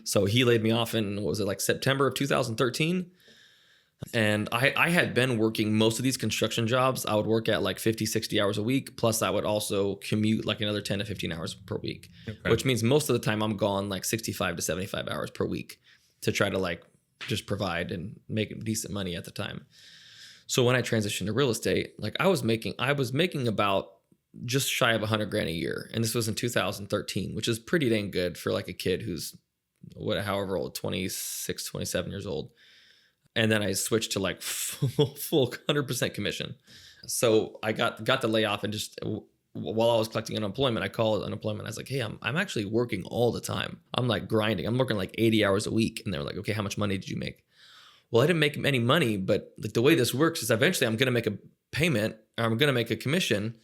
So he laid me off in, what was it, like September of 2013? And I had been working most of these construction jobs. I would work at like 50, 60 hours a week. Plus I would also commute like another 10 to 15 hours per week, which means most of the time I'm gone like 65 to 75 hours per week to try to like just provide and make decent money at the time. So when I transitioned to real estate, like I was making about just shy of $100,000 a year. And this was in 2013, which is pretty dang good for like a kid who's however old, 26, 27 years old. And then I switched to like full 100% commission. So I got the layoff, and just while I was collecting unemployment, I called unemployment. I was like, hey, I'm actually working all the time. I'm like grinding. I'm working like 80 hours a week. And they were like, okay, how much money did you make? Well, I didn't make any money, but like the way this works is eventually I'm going to make a payment, or I'm going to make a commission.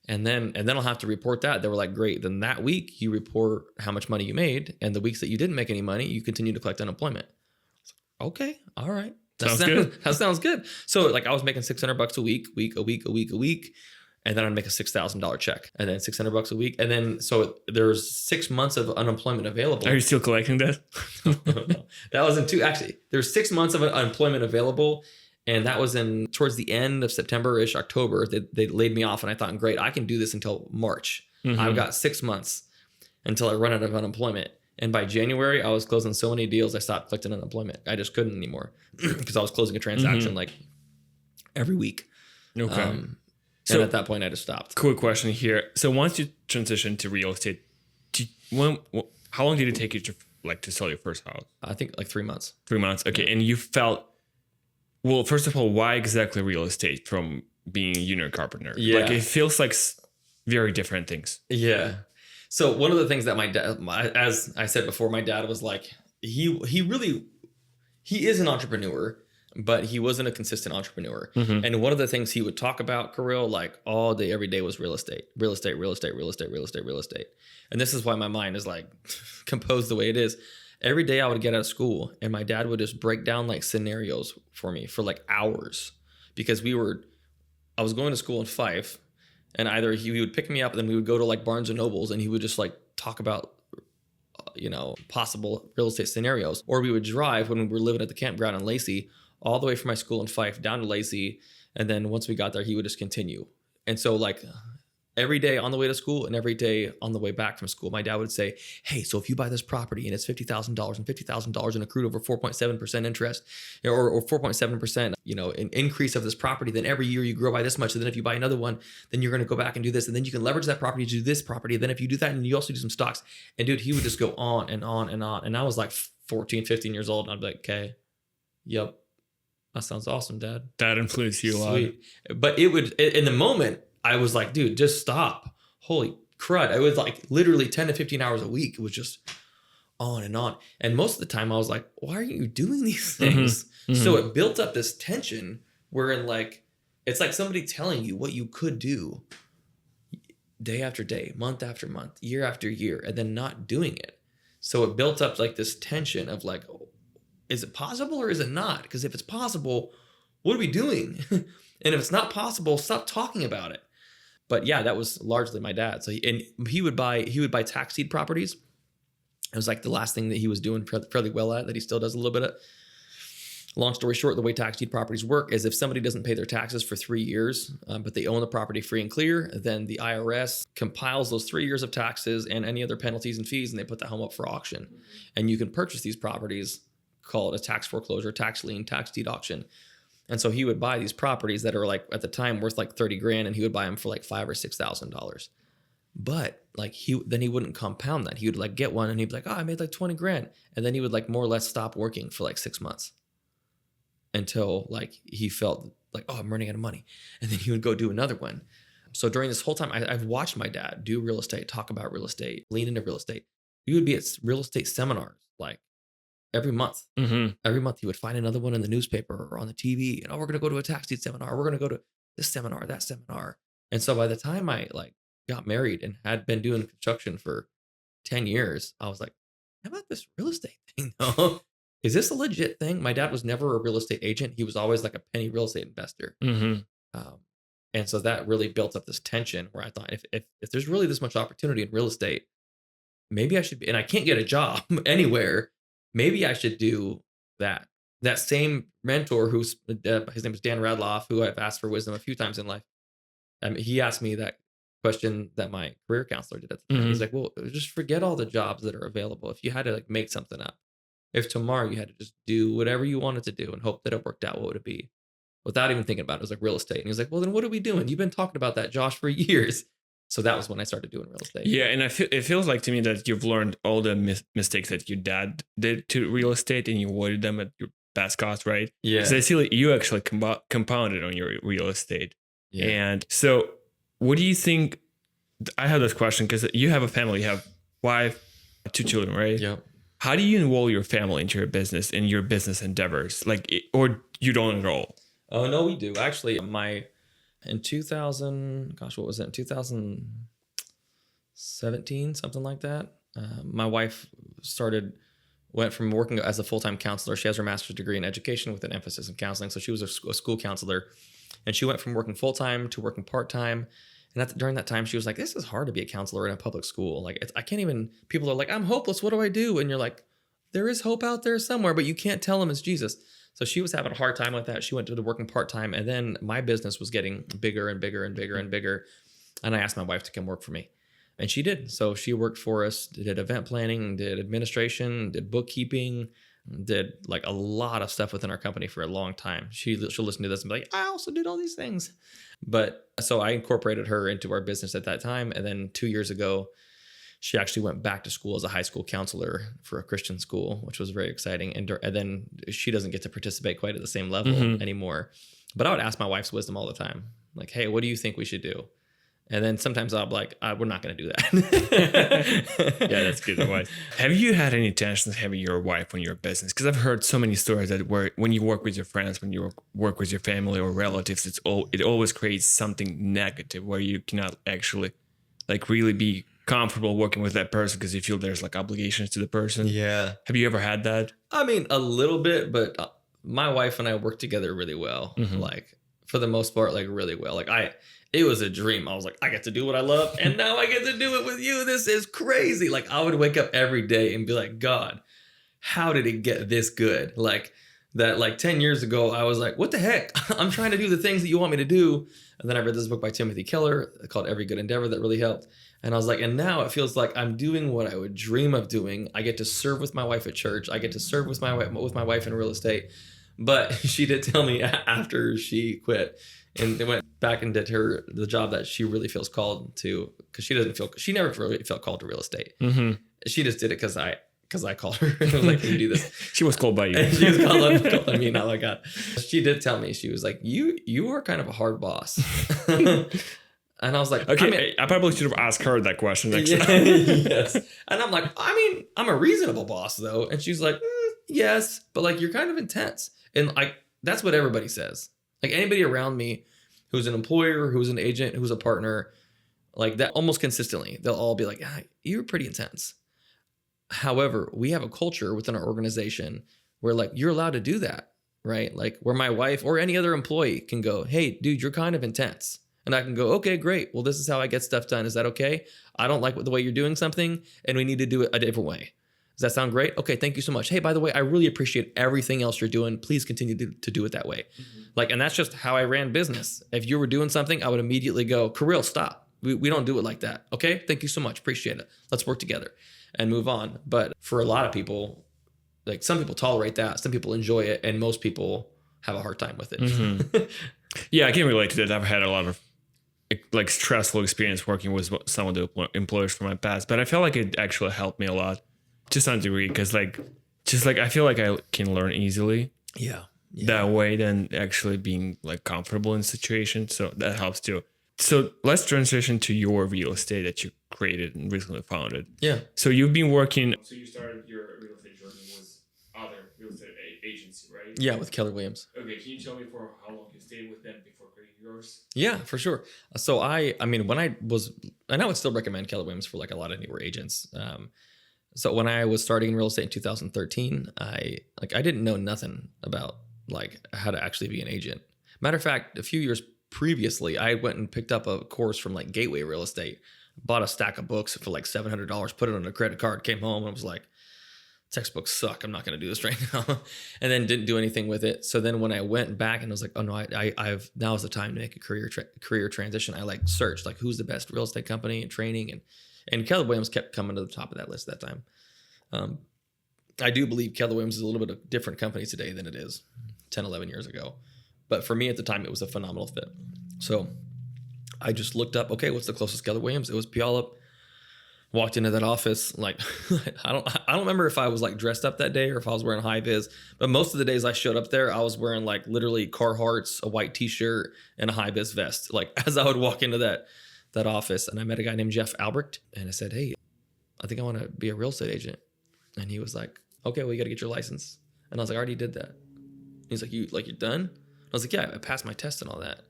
And then I'll have to report that. They were like, great. Then that week you report how much money you made. And the weeks that you didn't make any money, you continue to collect unemployment. Okay. All right. That sounds good. So like I was making $600 a week. And then I'd make a $6,000 check, and then $600 a week. And then, so there's 6 months of unemployment available. Are you still collecting that? No, that was actually, there's 6 months of unemployment available. And that was towards the end of September-ish, October. They laid me off, and I thought, great, I can do this until March. I've got 6 months until I run out of unemployment. And by January, I was closing so many deals, I stopped collecting unemployment. I just couldn't anymore because I was closing a transaction like every week. Okay. And at that point, I just stopped. Quick question here. So once you transitioned to real estate, how long did it take you to sell your first house? I think like 3 months. 3 months. Okay. And you felt, well, first of all, why exactly real estate from being a union carpenter? Yeah. Like it feels like very different things. Yeah. So one of the things that my dad, as I said before, my dad was like, he is an entrepreneur, but he wasn't a consistent entrepreneur. And one of the things he would talk about, Kirill, like all day, every day, was real estate. And this is why my mind is like composed the way it is. Every day I would get out of school, and my dad would just break down like scenarios for me for like hours, because I was going to school in Fife. And either he would pick me up, and then we would go to like Barnes and Nobles, and he would just like talk about, possible real estate scenarios. Or we would drive when we were living at the campground in Lacey, all the way from my school in Fife down to Lacey. And then once we got there, he would just continue. And so like every day on the way to school and every day on the way back from school, my dad would say, hey, so if you buy this property and it's $50,000 and $50,000 and accrued over 4.7% interest or 4.7%, an increase of this property, then every year you grow by this much. And then if you buy another one, then you're going to go back and do this. And then you can leverage that property to do this property. And then if you do that and you also do some stocks, and dude, he would just go on and on and on. And I was like 14, 15 years old. And I'd be like, okay, yep. That sounds awesome, Dad. That influenced you a lot. But it would, in the moment, I was like, dude, just stop. Holy crud. I was like literally 10 to 15 hours a week. It was just on and on. And most of the time I was like, why are you doing these things? Mm-hmm. So it built up this tension wherein like, it's like somebody telling you what you could do day after day, month after month, year after year, and then not doing it. So it built up like this tension of like, oh, is it possible or is it not? Because if it's possible, what are we doing? And if it's not possible, stop talking about it. But yeah, that was largely my dad. So he would buy tax deed properties. It was like the last thing that he was doing fairly well at, that he still does a little bit of. Long story short, the way tax deed properties work is if somebody doesn't pay their taxes for 3 years, but they own the property free and clear, then the IRS compiles those 3 years of taxes and any other penalties and fees, and they put that home up for auction. And you can purchase these properties, call it a tax foreclosure, tax lien, tax deed auction. And so he would buy these properties that are like at the time worth like 30 grand, and he would buy them for like $5,000 or $6,000. But like he wouldn't compound that. He would like get one and he'd be like, oh, I made like 20 grand. And then he would like more or less stop working for like 6 months until like he felt like, oh, I'm running out of money. And then he would go do another one. So during this whole time, I've watched my dad do real estate, talk about real estate, lean into real estate. He would be at real estate seminars like every month. Mm-hmm. Every month he would find another one in the newspaper or on the TV. And, oh, we're going to go to a tax deed seminar. We're going to go to this seminar, that seminar. And so by the time I like got married and had been doing construction for 10 years, I was like, how about this real estate thing though? Is this a legit thing? My dad was never a real estate agent. He was always like a penny real estate investor. Mm-hmm. And so that really built up this tension where I thought, if there's really this much opportunity in real estate, maybe I should be, and I can't get a job anywhere. Maybe I should do that. That same mentor his name is Dan Radloff, who I've asked for wisdom a few times in life. He asked me that question that my career counselor did at the time. Mm-hmm. He's like, well, just forget all the jobs that are available. If you had to like make something up, if tomorrow you had to just do whatever you wanted to do and hope that it worked out, what would it be? Without even thinking about it, it was like real estate. And he's like, well, then what are we doing? You've been talking about that, Josh, for years. So that was when I started doing real estate. Yeah, and it feels like to me that you've learned all the mistakes that your dad did to real estate and you avoided them at your best cost, right? Yeah. So I see like you actually compounded on your real estate. Yeah. And so what do you think? I have this question because you have a family, you have wife, 2 children, right? Yeah. How do you involve your family into your business and your business endeavors? Like, or you don't at all? Oh, no, we do. Actually, in 2000, gosh, what was it? In 2017, something like that. My wife went from working as a full-time counselor. She has her master's degree in education with an emphasis in counseling. So she was a school counselor, and she went from working full-time to working part-time. And during that time, she was like, this is hard to be a counselor in a public school. Like, I can't even, people are like, I'm hopeless. What do I do? And you're like, there is hope out there somewhere, but you can't tell them it's Jesus. So she was having a hard time with that. She went to the working part-time, and then my business was getting bigger and bigger and bigger and bigger. And I asked my wife to come work for me, and she did. So she worked for us, did event planning, did administration, did bookkeeping, did like a lot of stuff within our company for a long time. She'll listen to this and be like, I also did all these things. But so I incorporated her into our business at that time. And then 2 years ago, she actually went back to school as a high school counselor for a Christian school, which was very exciting. And then she doesn't get to participate quite at the same level anymore. But I would ask my wife's wisdom all the time. Like, hey, what do you think we should do? And then sometimes I'll be like, we're not going to do that. Yeah, that's good advice. Have you had any tensions having your wife on your business? Because I've heard so many stories that when you work with your friends, when you work with your family or relatives, it always creates something negative where you cannot actually like really be comfortable working with that person because you feel there's like obligations to the person. Yeah. Have you ever had that? I mean, a little bit, but my wife and I work together really well. Mm-hmm. Like for the most part, like really well. Like it was a dream. I was like, I get to do what I love, and now I get to do it with you. This is crazy. Like I would wake up every day and be like, God, how did it get this good? Like that, like 10 years ago, I was like, what the heck? I'm trying to do the things that you want me to do. And then I read this book by Timothy Keller called Every Good Endeavor that really helped. And I was like, and now it feels like I'm doing what I would dream of doing. I get to serve with my wife at church. I get to serve with my wife in real estate. But she did tell me after she quit and went back and did the job that she really feels called to, because she never really felt called to real estate. Mm-hmm. She just did it because I called her and was like, can you do this? She was called by you. And she was called on me, not like God. She did tell me, she was like, you are kind of a hard boss. And I was like, okay, I probably should have asked her that question next time. Yes. And I'm like, I'm a reasonable boss though. And she's like, yes, but like, you're kind of intense. And like, that's what everybody says. Like anybody around me who's an employer, who's an agent, who's a partner, like that almost consistently, they'll all be like, you're pretty intense. However, we have a culture within our organization where like, you're allowed to do that, right? Like where my wife or any other employee can go, hey, dude, you're kind of intense. And I can go, okay, great. Well, this is how I get stuff done. Is that okay? I don't like the way you're doing something and we need to do it a different way. Does that sound great? Okay, thank you so much. Hey, by the way, I really appreciate everything else you're doing. Please continue to do it that way. Mm-hmm. Like, and that's just how I ran business. If you were doing something, I would immediately go, Kirill, stop. We don't do it like that. Okay, thank you so much. Appreciate it. Let's work together and move on. But for a lot of people, like some people tolerate that. Some people enjoy it. And most people have a hard time with it. Mm-hmm. Yeah, I can relate to that. I've had a lot of like stressful experience working with some of the employers from my past, but I felt like it actually helped me a lot to some degree because I feel like I can learn easily that way than actually being like comfortable in situations. So that helps too. So let's transition to your real estate that you created and recently founded. Yeah. So you've been working. So you started your real estate journey with other real estate agency, right? Yeah, with Keller Williams. Okay, can you tell me for how long you stayed with them before creating yours? Yeah, for sure. So I mean, when I would still recommend Keller Williams for like a lot of newer agents. So when I was starting in real estate in 2013, I didn't know nothing about like how to actually be an agent. Matter of fact, a few years previously, I went and picked up a course from like Gateway Real Estate, bought a stack of books for like $700, put it on a credit card, came home and was like, textbooks suck. I'm not going to do this right now. And then didn't do anything with it. So then when I went back and I was like, oh no, I've now is the time to make a career transition. I like searched like who's the best real estate company and training, and Keller Williams kept coming to the top of that list at that time. I do believe Keller Williams is a little bit of a different company today than it is 10, 11 years ago. But for me at the time, it was a phenomenal fit. So I just looked up, okay, what's the closest Keller Williams? It was Puyallup. Walked into that office, like, I don't remember if I was like dressed up that day or if I was wearing high vis, but most of the days I showed up there, I was wearing like literally Carhartts, a white t-shirt and a high vis vest. Like as I would walk into that office, and I met a guy named Jeff Albrecht, and I said, hey, I think I want to be a real estate agent. And he was like, okay, well, you got to get your license. And I was like, I already did that. He's like, you're done? I was like, yeah, I passed my test and all that. And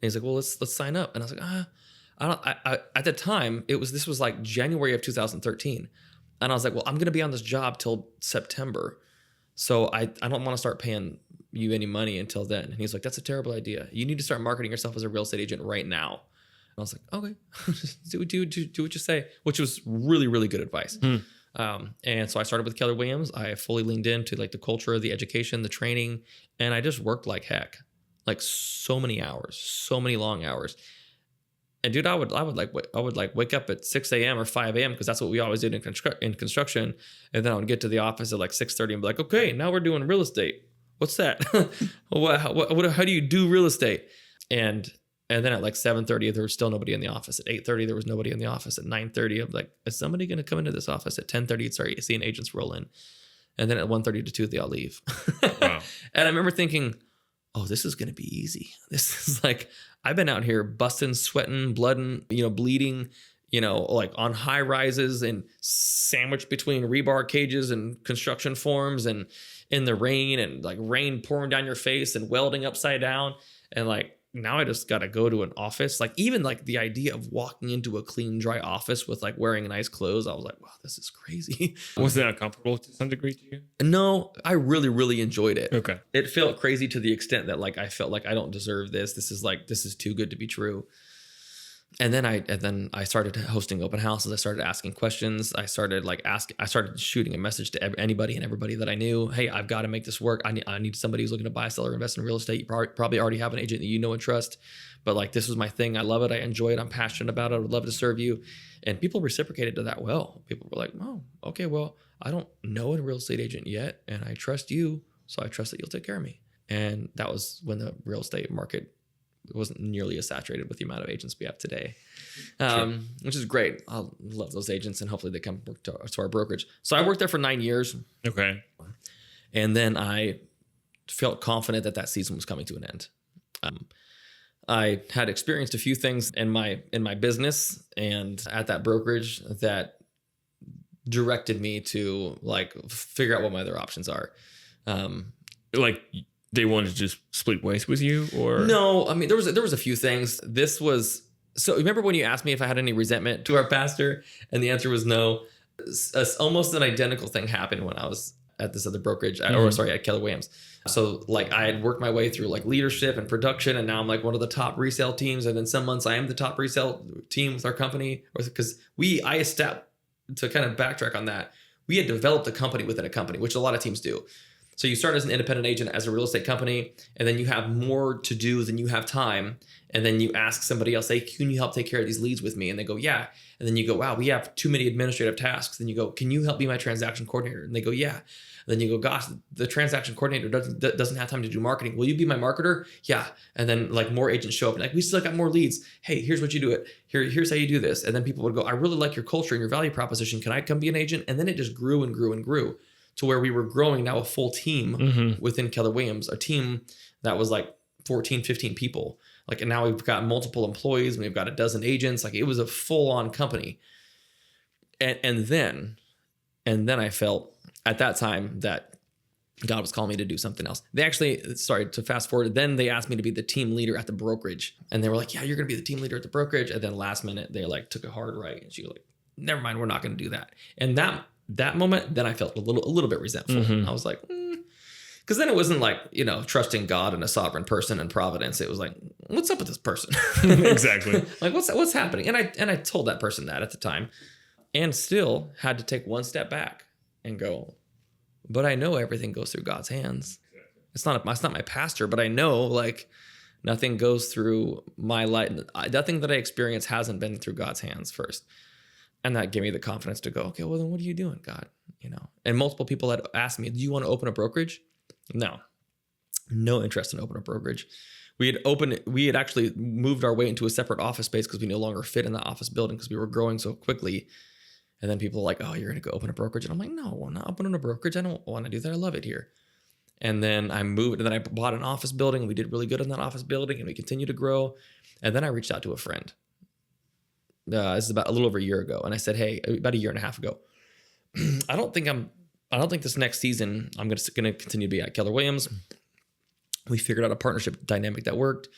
he's like, well, let's sign up. And I was like, I at the time this was like January of 2013. And I was like, well, I'm going to be on this job till September. So I don't want to start paying you any money until then. And he's like, that's a terrible idea. You need to start marketing yourself as a real estate agent right now. And I was like, okay, do what you say, which was really, really good advice. And so I started with Keller Williams. I fully leaned into like the culture, the education, the training, and I just worked like heck, like so many hours, so many long hours. And dude, I would wake up at 6 a.m. or 5 a.m. because that's what we always did in construction. And then I would get to the office at like 6:30 and be like, okay, now we're doing real estate. What's that? How do you do real estate? And then at like 7:30, there was still nobody in the office. At 8:30, there was nobody in the office. At 9:30, I'm like, is somebody going to come into this office? At 10:30, sorry, seeing agents roll in. And then at 1:30 to 2, they all leave. Wow. And I remember thinking, oh, this is going to be easy. This is like, I've been out here busting, sweating, blooding, bleeding, like on high rises and sandwiched between rebar cages and construction forms and in the rain and like rain pouring down your face and welding upside down. And like, now I just got to go to an office. Like even like the idea of walking into a clean, dry office with like wearing nice clothes, I was like, wow, this is crazy. Was it uncomfortable to some degree to you? No, I really, really enjoyed it. Okay. It felt crazy to the extent that like I felt like I don't deserve this. This is too good to be true. And then I started hosting open houses. I started asking questions. I started shooting a message to anybody and everybody that I knew. Hey, I've got to make this work. I need somebody who's looking to buy, sell, or invest in real estate. You probably already have an agent that you know and trust, but like, this was my thing. I love it. I enjoy it. I'm passionate about it. I would love to serve you. And people reciprocated to that well. People were like, oh, okay, well, I don't know a real estate agent yet, and I trust you, so I trust that you'll take care of me. And that was when the real estate market wasn't nearly as saturated with the amount of agents we have today, which is great. I love those agents, and hopefully they come work to our brokerage. So I worked there for 9 years. Okay. And then I felt confident that season was coming to an end. I had experienced a few things in my business and at that brokerage that directed me to like figure out what my other options are. Like they wanted to just split ways with you, or no? I mean, there was a few things. This was so. Remember when you asked me if I had any resentment to our pastor, and the answer was no. Almost an identical thing happened when I was at this other brokerage, at Keller Williams. So like I had worked my way through like leadership and production, and now I'm like one of the top resale teams. And then some months I am the top resale team with our company, because to kind of backtrack on that, we had developed a company within a company, which a lot of teams do. So you start as an independent agent as a real estate company, and then you have more to do than you have time. And then you ask somebody else, hey, can you help take care of these leads with me? And they go, yeah. And then you go, wow, we have too many administrative tasks. Then you go, can you help be my transaction coordinator? And they go, yeah. And then you go, gosh, the transaction coordinator doesn't have time to do marketing. Will you be my marketer? Yeah. And then like more agents show up and like, we still got more leads. Hey, here's what you do it. Here's how you do this. And then people would go, I really like your culture and your value proposition. Can I come be an agent? And then it just grew and grew and grew to where we were growing now a full team within Keller Williams, a team that was like 14, 15 people. Like, and now we've got multiple employees and we've got a dozen agents. Like it was a full on company. And then I felt at that time that God was calling me to do something else. They actually, sorry to fast forward, then they asked me to be the team leader at the brokerage. And they were like, yeah, you're going to be the team leader at the brokerage. And then last minute, they like took a hard right. And she was like, never mind, we're not going to do that. And that moment, then I felt a little bit resentful. I was like, because then it wasn't like, trusting God and a sovereign person and providence. It was like, what's up with this person? Exactly. Like, what's happening? And I told that person that at the time, and still had to take one step back and go, but I know everything goes through God's hands. It's not my pastor, but I know like nothing goes through my life. Nothing that I experience hasn't been through God's hands first. And that gave me the confidence to go, okay, well then what are you doing, God? And multiple people had asked me, do you want to open a brokerage? No interest in opening a brokerage. We had actually moved our way into a separate office space because we no longer fit in the office building because we were growing so quickly. And then people were like, oh, you're going to go open a brokerage. And I'm like, no, I'm not opening a brokerage. I don't want to do that. I love it here. And then I moved, and then I bought an office building, and we did really good in that office building, and we continued to grow. And then I reached out to a friend. This is about a little over a year ago. And I said, hey, about a year and a half ago, I don't think this next season I'm going to continue to be at Keller Williams. We figured out a partnership dynamic that worked,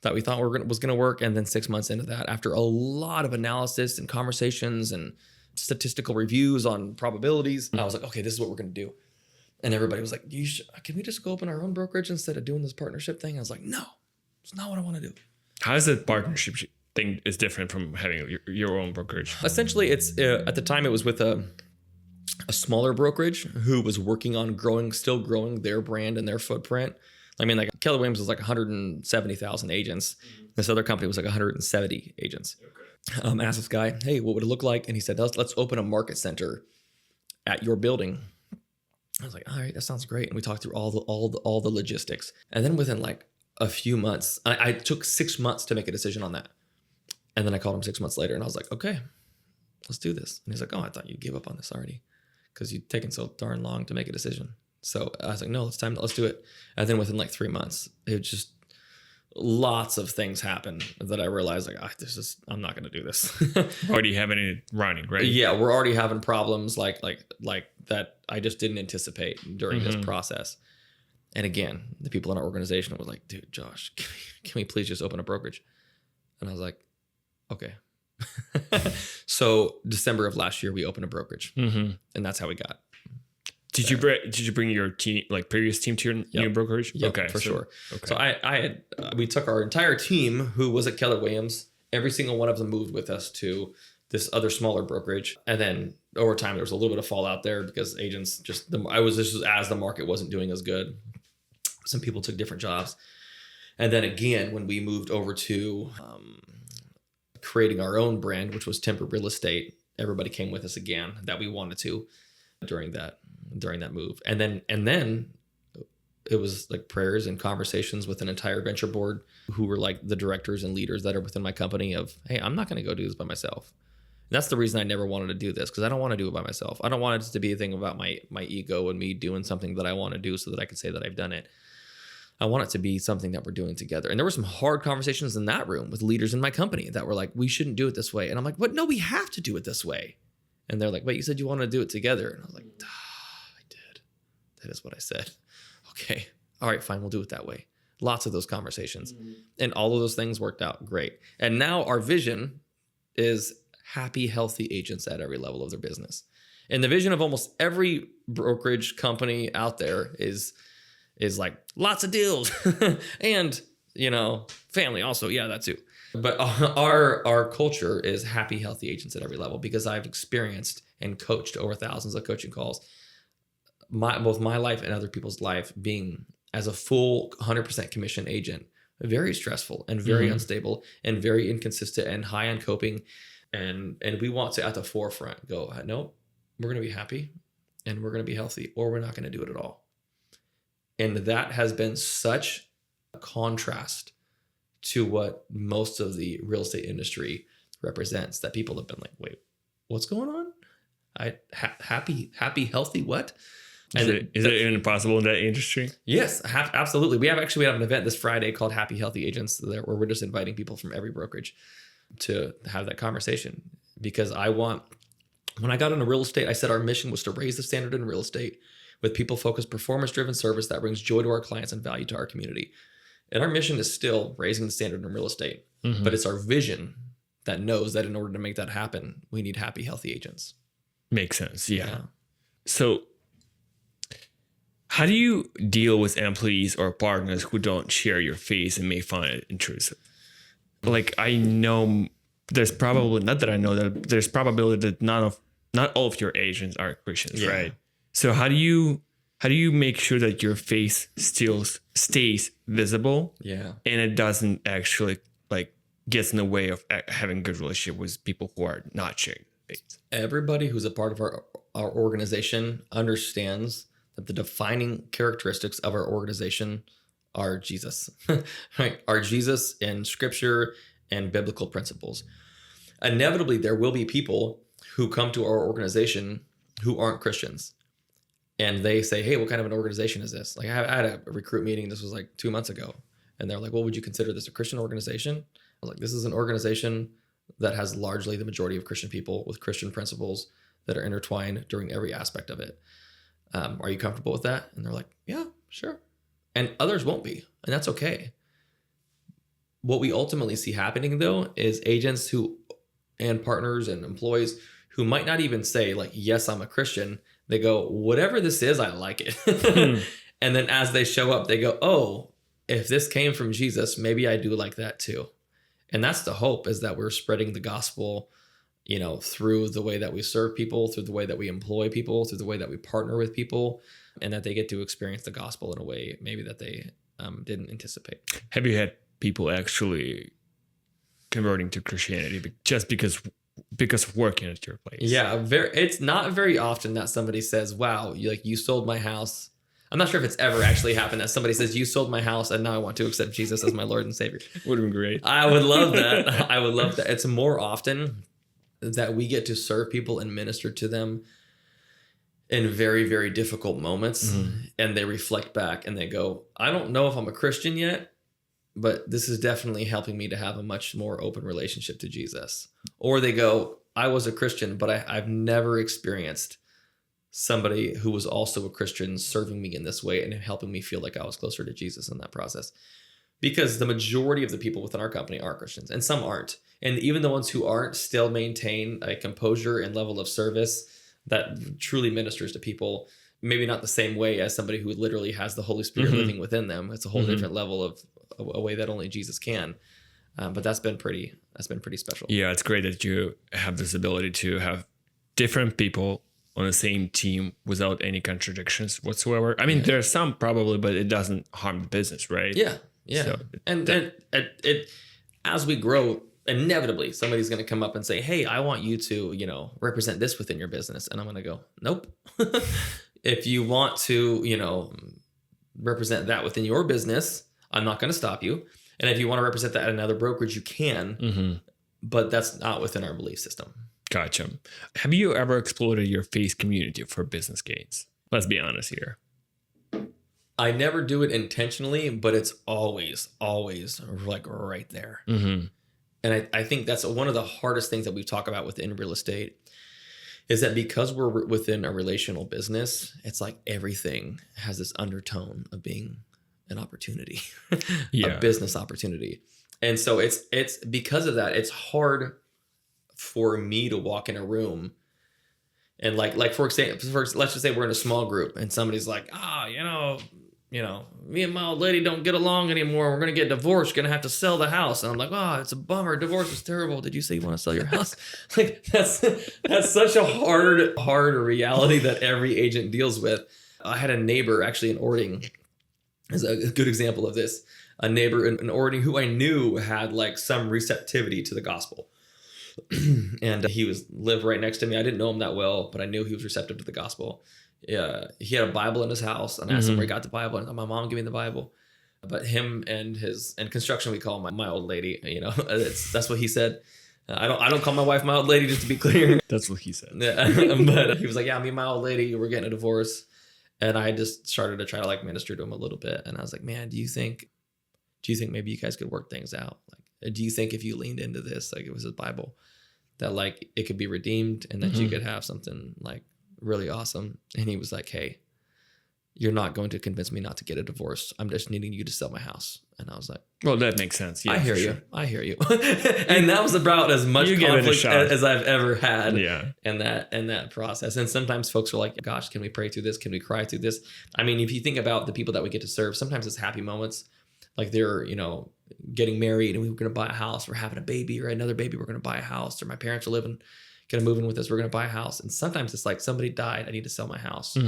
that we thought was going to work. And then 6 months into that, after a lot of analysis and conversations and statistical reviews on probabilities, I was like, okay, this is what we're going to do. And everybody was like, can we just go open our own brokerage instead of doing this partnership thing? I was like, no, it's not what I want to do. How is that partnership thing is different from having your own brokerage? Essentially, it's at the time it was with a smaller brokerage who was working on still growing their brand and their footprint. I mean, like Keller Williams was like 170,000 agents. This other company was like 170 agents. I asked this guy, hey, what would it look like? And he said, let's open a market center at your building. I was like, all right, that sounds great. And we talked through all the logistics. And then within like a few months, I took 6 months to make a decision on that. And then I called him 6 months later and I was like, okay, let's do this. And he's like, oh, I thought you gave up on this already because you'd taken so darn long to make a decision. So I was like, no, let's do it. And then within like 3 months, it just lots of things happened that I realized like, I'm not going to do this. Already having it running, right? Yeah. We're already having problems like that I just didn't anticipate during this process. And again, the people in our organization were like, dude, Josh, can we please just open a brokerage? And I was like, okay. So December of last year, we opened a brokerage, and that's how we got. Did you bring your team, like previous team, to your new brokerage? Yep, okay, for sure. Okay. So we took our entire team who was at Keller Williams. Every single one of them moved with us to this other smaller brokerage, and then over time there was a little bit of fallout there because agents this was as the market wasn't doing as good. Some people took different jobs, and then again when we moved over to creating our own brand, which was Timber Real Estate, everybody came with us again that we wanted to during that move. And then it was like prayers and conversations with an entire venture board who were like the directors and leaders that are within my company of, hey, I'm not going to go do this by myself. And that's the reason I never wanted to do this, because I don't want to do it by myself. I don't want it to be a thing about my ego and me doing something that I want to do so that I can say that I've done it. I want it to be something that we're doing together. And there were some hard conversations in that room with leaders in my company that were like, we shouldn't do it this way. And I'm like, what? No, we have to do it this way. And they're like, wait, you said you want to do it together. And I was like, I did. That is what I said. Okay. All right, fine. We'll do it that way. Lots of those conversations. And all of those things worked out great. And now our vision is happy, healthy agents at every level of their business. And the vision of almost every brokerage company out there is like lots of deals and, family also. Yeah, that too. But our culture is happy, healthy agents at every level, because I've experienced and coached over thousands of coaching calls, both my life and other people's life, being as a full 100% commission agent, very stressful and very unstable and very inconsistent and high on coping. And we want to, at the forefront, go, no, we're going to be happy and we're going to be healthy, or we're not going to do it at all. And that has been such a contrast to what most of the real estate industry represents, that people have been like, wait, what's going on? Happy, healthy, what? Is it even possible in that industry? Yes, absolutely. We have an event this Friday called Happy Healthy Agents there, where we're just inviting people from every brokerage to have that conversation. Because when I got into real estate, I said our mission was to raise the standard in real estate with people-focused, performance-driven service that brings joy to our clients and value to our community. And our mission is still raising the standard in real estate. But it's our vision that knows that in order to make that happen, we need happy, healthy agents. Makes sense. Yeah. So how do you deal with employees or partners who don't share your faith and may find it intrusive? Like, I know there's probably, not that I know, that there's probability that not all of your agents are Christians, right? So how do you make sure that your faith still stays visible? Yeah. And it doesn't actually gets in the way of having a good relationship with people who are not sharing faith? Everybody who's a part of our organization understands that the defining characteristics of our organization are Jesus, right? Are Jesus and scripture and biblical principles. Inevitably, there will be people who come to our organization who aren't Christians. And they say, hey, what kind of an organization is this? Like, I had a recruit meeting. This was like 2 months ago. And they're like, well, would you consider this a Christian organization? I was like, this is an organization that has largely the majority of Christian people with Christian principles that are intertwined during every aspect of it. Are you comfortable with that? And they're like, yeah, sure. And others won't be. And that's okay. What we ultimately see happening, though, is agents and partners and employees who might not even say, like, yes, I'm a Christian. They go, whatever this is, I like it. And then as they show up, they go, oh, if this came from Jesus, maybe I do like that too. And that's the hope, is that we're spreading the gospel, through the way that we serve people, through the way that we employ people, through the way that we partner with people, and that they get to experience the gospel in a way maybe that they didn't anticipate. Have you had people actually converting to Christianity just because of working at your place? Yeah, it's not very often that somebody says, wow, you sold my house. I'm not sure if it's ever actually happened that somebody says, you sold my house and now I want to accept Jesus as my Lord and Savior. Would have been great. I would love that. I would love that. It's more often that we get to serve people and minister to them in very, very difficult moments. And they reflect back and they go, I don't know if I'm a Christian yet, but this is definitely helping me to have a much more open relationship to Jesus. Or they go, I was a Christian, but I've never experienced somebody who was also a Christian serving me in this way and helping me feel like I was closer to Jesus in that process. Because the majority of the people within our company are Christians, and some aren't. And even the ones who aren't still maintain a composure and level of service that truly ministers to people. Maybe not the same way as somebody who literally has the Holy Spirit living within them. It's a whole different level of a way that only Jesus can. But that's been pretty special. Yeah, it's great that you have this ability to have different people on the same team without any contradictions whatsoever. I mean, there's some probably, but it doesn't harm the business, right? Yeah. So and it as we grow, inevitably somebody's going to come up and say, hey, I want you to, represent this within your business. And I'm going to go, nope. If you want to, represent that within your business, I'm not going to stop you. And if you want to represent that at another brokerage, you can, but that's not within our belief system. Gotcha. Have you ever exploited your faith community for business gains? Let's be honest here. I never do it intentionally, but it's always like right there. And I think that's one of the hardest things that we talk about within real estate is that because we're within a relational business, it's like everything has this undertone of being an opportunity, a business opportunity. And so it's because of that, it's hard for me to walk in a room and like for example, let's just say we're in a small group and somebody's like, me and my old lady don't get along anymore. We're going to get divorced. We're going to have to sell the house. And I'm like, oh, it's a bummer. Divorce is terrible. Did you say you want to sell your house? Like that's such a hard reality that every agent deals with. I had a neighbor actually in Ording is a good example of this. A neighbor in Ording who I knew had like some receptivity to the gospel. And he lived right next to me. I didn't know him that well, but I knew he was receptive to the gospel. Yeah, he had a Bible in his house, and I asked him where he got the Bible, and my mom gave me the Bible. But him and construction, we call my old lady. That's what he said. I don't call my wife my old lady, just to be clear. That's what he said. Yeah, but he was like, yeah, me and my old lady, we're getting a divorce, and I just started to try to like minister to him a little bit, and I was like, man, do you think maybe you guys could work things out? Like, do you think if you leaned into this, like it was a Bible, that like it could be redeemed, and that you could have something like really awesome? And he was like, hey, you're not going to convince me not to get a divorce. I'm just needing you to sell my house. And I was like, well, that makes sense. Yeah, I hear you. And that was about as much conflict as I've ever had in that process. And sometimes folks are like, gosh, can we pray through this? Can we cry through this? I mean, if you think about the people that we get to serve, sometimes it's happy moments. Like they're, getting married and we were going to buy a house. We're having a baby or another baby. We're going to buy a house, or my parents are going to move in with us. We're going to buy a house. And sometimes it's like somebody died. I need to sell my house.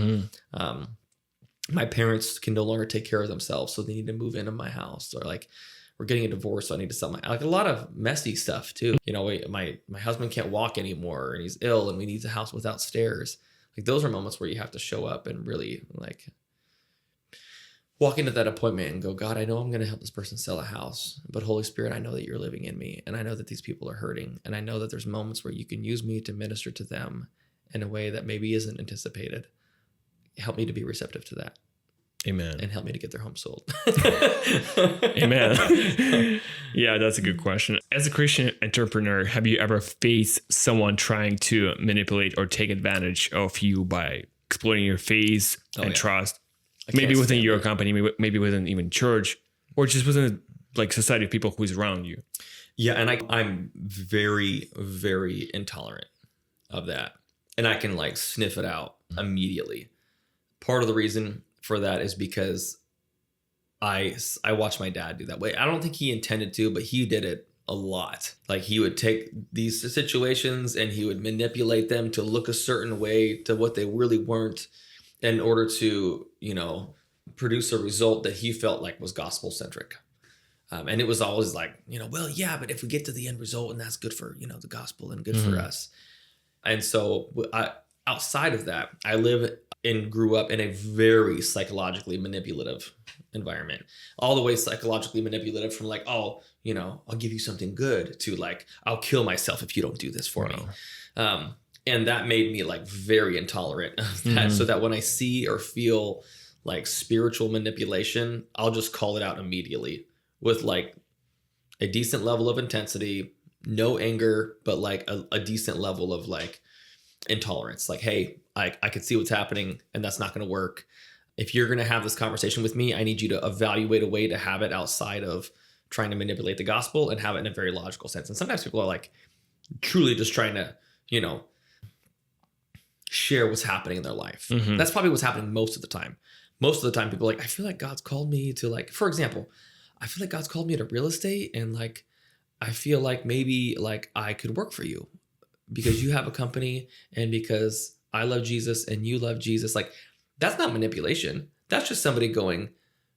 My parents can no longer take care of themselves, so they need to move into my house. Or like we're getting a divorce, so I need to sell like a lot of messy stuff too. My husband can't walk anymore and he's ill and we need a house without stairs. Like those are moments where you have to show up and really like walk into that appointment and go, God, I know I'm going to help this person sell a house, but Holy Spirit, I know that you're living in me, and I know that these people are hurting, and I know that there's moments where you can use me to minister to them in a way that maybe isn't anticipated. Help me to be receptive to that. Amen. And help me to get their home sold. Amen. Yeah, that's a good question. As a Christian entrepreneur, have you ever faced someone trying to manipulate or take advantage of you by exploiting your faith and trust? Maybe within your company, maybe within even church, or just within like society of people who's around you. Yeah, and I'm very, very intolerant of that. And I can like sniff it out immediately. Part of the reason for that is because I watched my dad do that way. I don't think he intended to, but he did it a lot. Like he would take these situations and he would manipulate them to look a certain way to what they really weren't, in order to, produce a result that he felt like was gospel centric. And it was always like, well, yeah, but if we get to the end result and that's good for, the gospel and good for us. And so outside of that, I live and grew up in a very psychologically manipulative environment, all the way psychologically manipulative from like, oh, I'll give you something good, to like, I'll kill myself if you don't do this for me. And that made me like very intolerant of that. So that when I see or feel like spiritual manipulation, I'll just call it out immediately with like a decent level of intensity, no anger, but like a decent level of like, intolerance. Like, hey, I could see what's happening and that's not going to work. If you're going to have this conversation with me, I need you to evaluate a way to have it outside of trying to manipulate the gospel and have it in a very logical sense. And sometimes people are like truly just trying to, share what's happening in their life. Mm-hmm. That's probably what's happening most of the time. Most of the time people are like, I feel like God's called me to, like, for example, I feel like God's called me to real estate, and like, I feel like maybe like I could work for you because you have a company and because I love Jesus and you love Jesus. Like, that's not manipulation. That's just somebody going,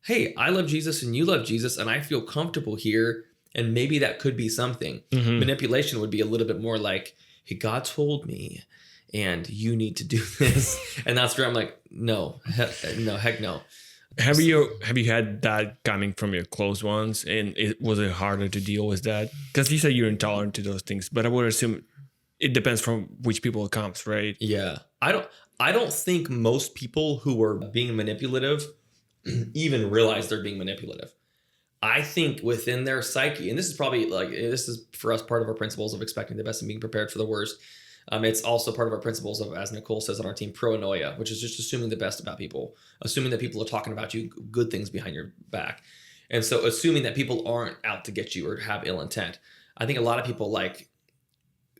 hey, I love Jesus and you love Jesus and I feel comfortable here. And maybe that could be something. Mm-hmm. Manipulation would be a little bit more like, hey, God told me and you need to do this. And that's where I'm like, no, heck no. Have you had that coming from your close ones, and was it harder to deal with that? Because you said you're intolerant to those things, but I would assume it depends from which people it comes, right? Yeah, I don't think most people who are being manipulative even realize they're being manipulative. I think within their psyche, and this is probably like, this is for us part of our principles of expecting the best and being prepared for the worst. It's also part of our principles of, as Nicole says on our team, proanoia, which is just assuming the best about people, assuming that people are talking about you, good things behind your back. And so assuming that people aren't out to get you or have ill intent. I think a lot of people like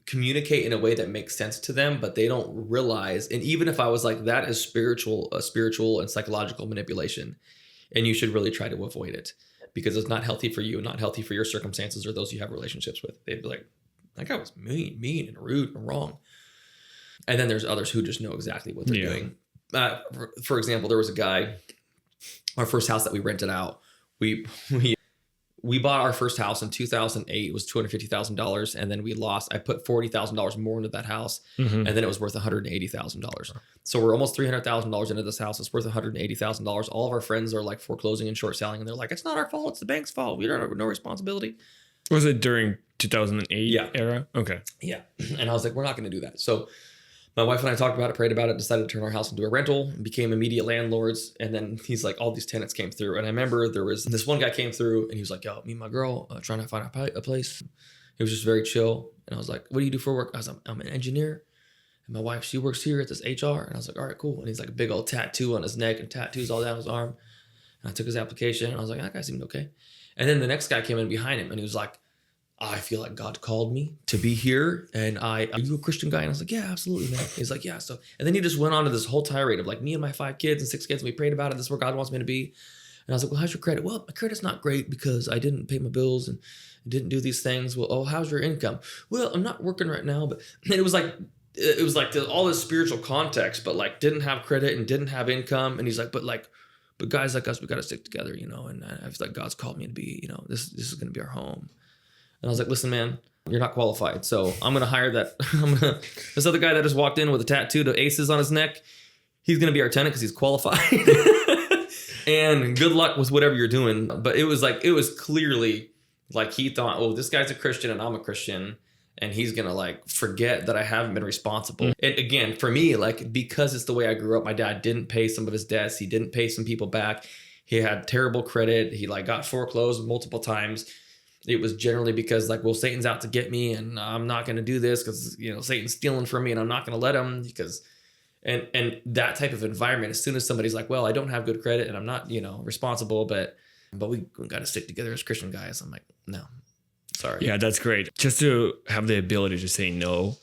communicate in a way that makes sense to them, but they don't realize. And even if I was like, that is spiritual and psychological manipulation, and you should really try to avoid it because it's not healthy for you, not healthy for your circumstances or those you have relationships with. They'd be like, that guy was mean and rude and wrong. And then there's others who just know exactly what they're doing. For example, there was a guy, our first house that we rented out, we bought our first house in 2008. It was $250,000. And then I put $40,000 more into that house. Mm-hmm. And then it was worth $180,000. So we're almost $300,000 into this house. It's worth $180,000. All of our friends are like foreclosing and short selling. And they're like, it's not our fault. It's the bank's fault. We don't have no responsibility. Was it during 2008 era? Okay. Yeah. And I was like, we're not going to do that. So my wife and I talked about it, prayed about it, decided to turn our house into a rental, became immediate landlords. And then he's like, all these tenants came through. And I remember there was this one guy came through and he was like, yo, me and my girl trying to find a place. He was just very chill. And I was like, what do you do for work? I was like, I'm an engineer. And my wife, she works here at this HR. And I was like, all right, cool. And he's like a big old tattoo on his neck and tattoos all down his arm. And I took his application and I was like, that guy seemed okay. And then the next guy came in behind him and he was like, I feel like God called me to be here. And are you a Christian guy? And I was like, yeah, absolutely, man. He's like, yeah. So, and then he just went on to this whole tirade of like, me and my 5 kids and 6 kids, and we prayed about it. This is where God wants me to be. And I was like, well, how's your credit? Well, my credit's not great because I didn't pay my bills and didn't do these things. Well, oh, how's your income? Well, I'm not working right now, but and it was like all this spiritual context, but like didn't have credit and didn't have income. And he's like, but guys like us, we got to stick together, And I feel like God's called me to be, this is going to be our home. And I was like, listen, man, you're not qualified. So I'm going to hire this other guy that just walked in with a tattoo of aces on his neck. He's going to be our tenant because he's qualified. And good luck with whatever you're doing. But it was clearly like he thought, oh, this guy's a Christian and I'm a Christian. And he's going to like forget that I haven't been responsible. And again, for me, like, because it's the way I grew up, my dad didn't pay some of his debts. He didn't pay some people back. He had terrible credit. He like got foreclosed multiple times. It was generally because like, well, Satan's out to get me and I'm not going to do this because, Satan's stealing from me and I'm not going to let him because, and that type of environment, as soon as somebody's like, well, I don't have good credit and I'm not, responsible, but we got to stick together as Christian guys. I'm like, no, sorry. Yeah, that's great. Just to have the ability to say no,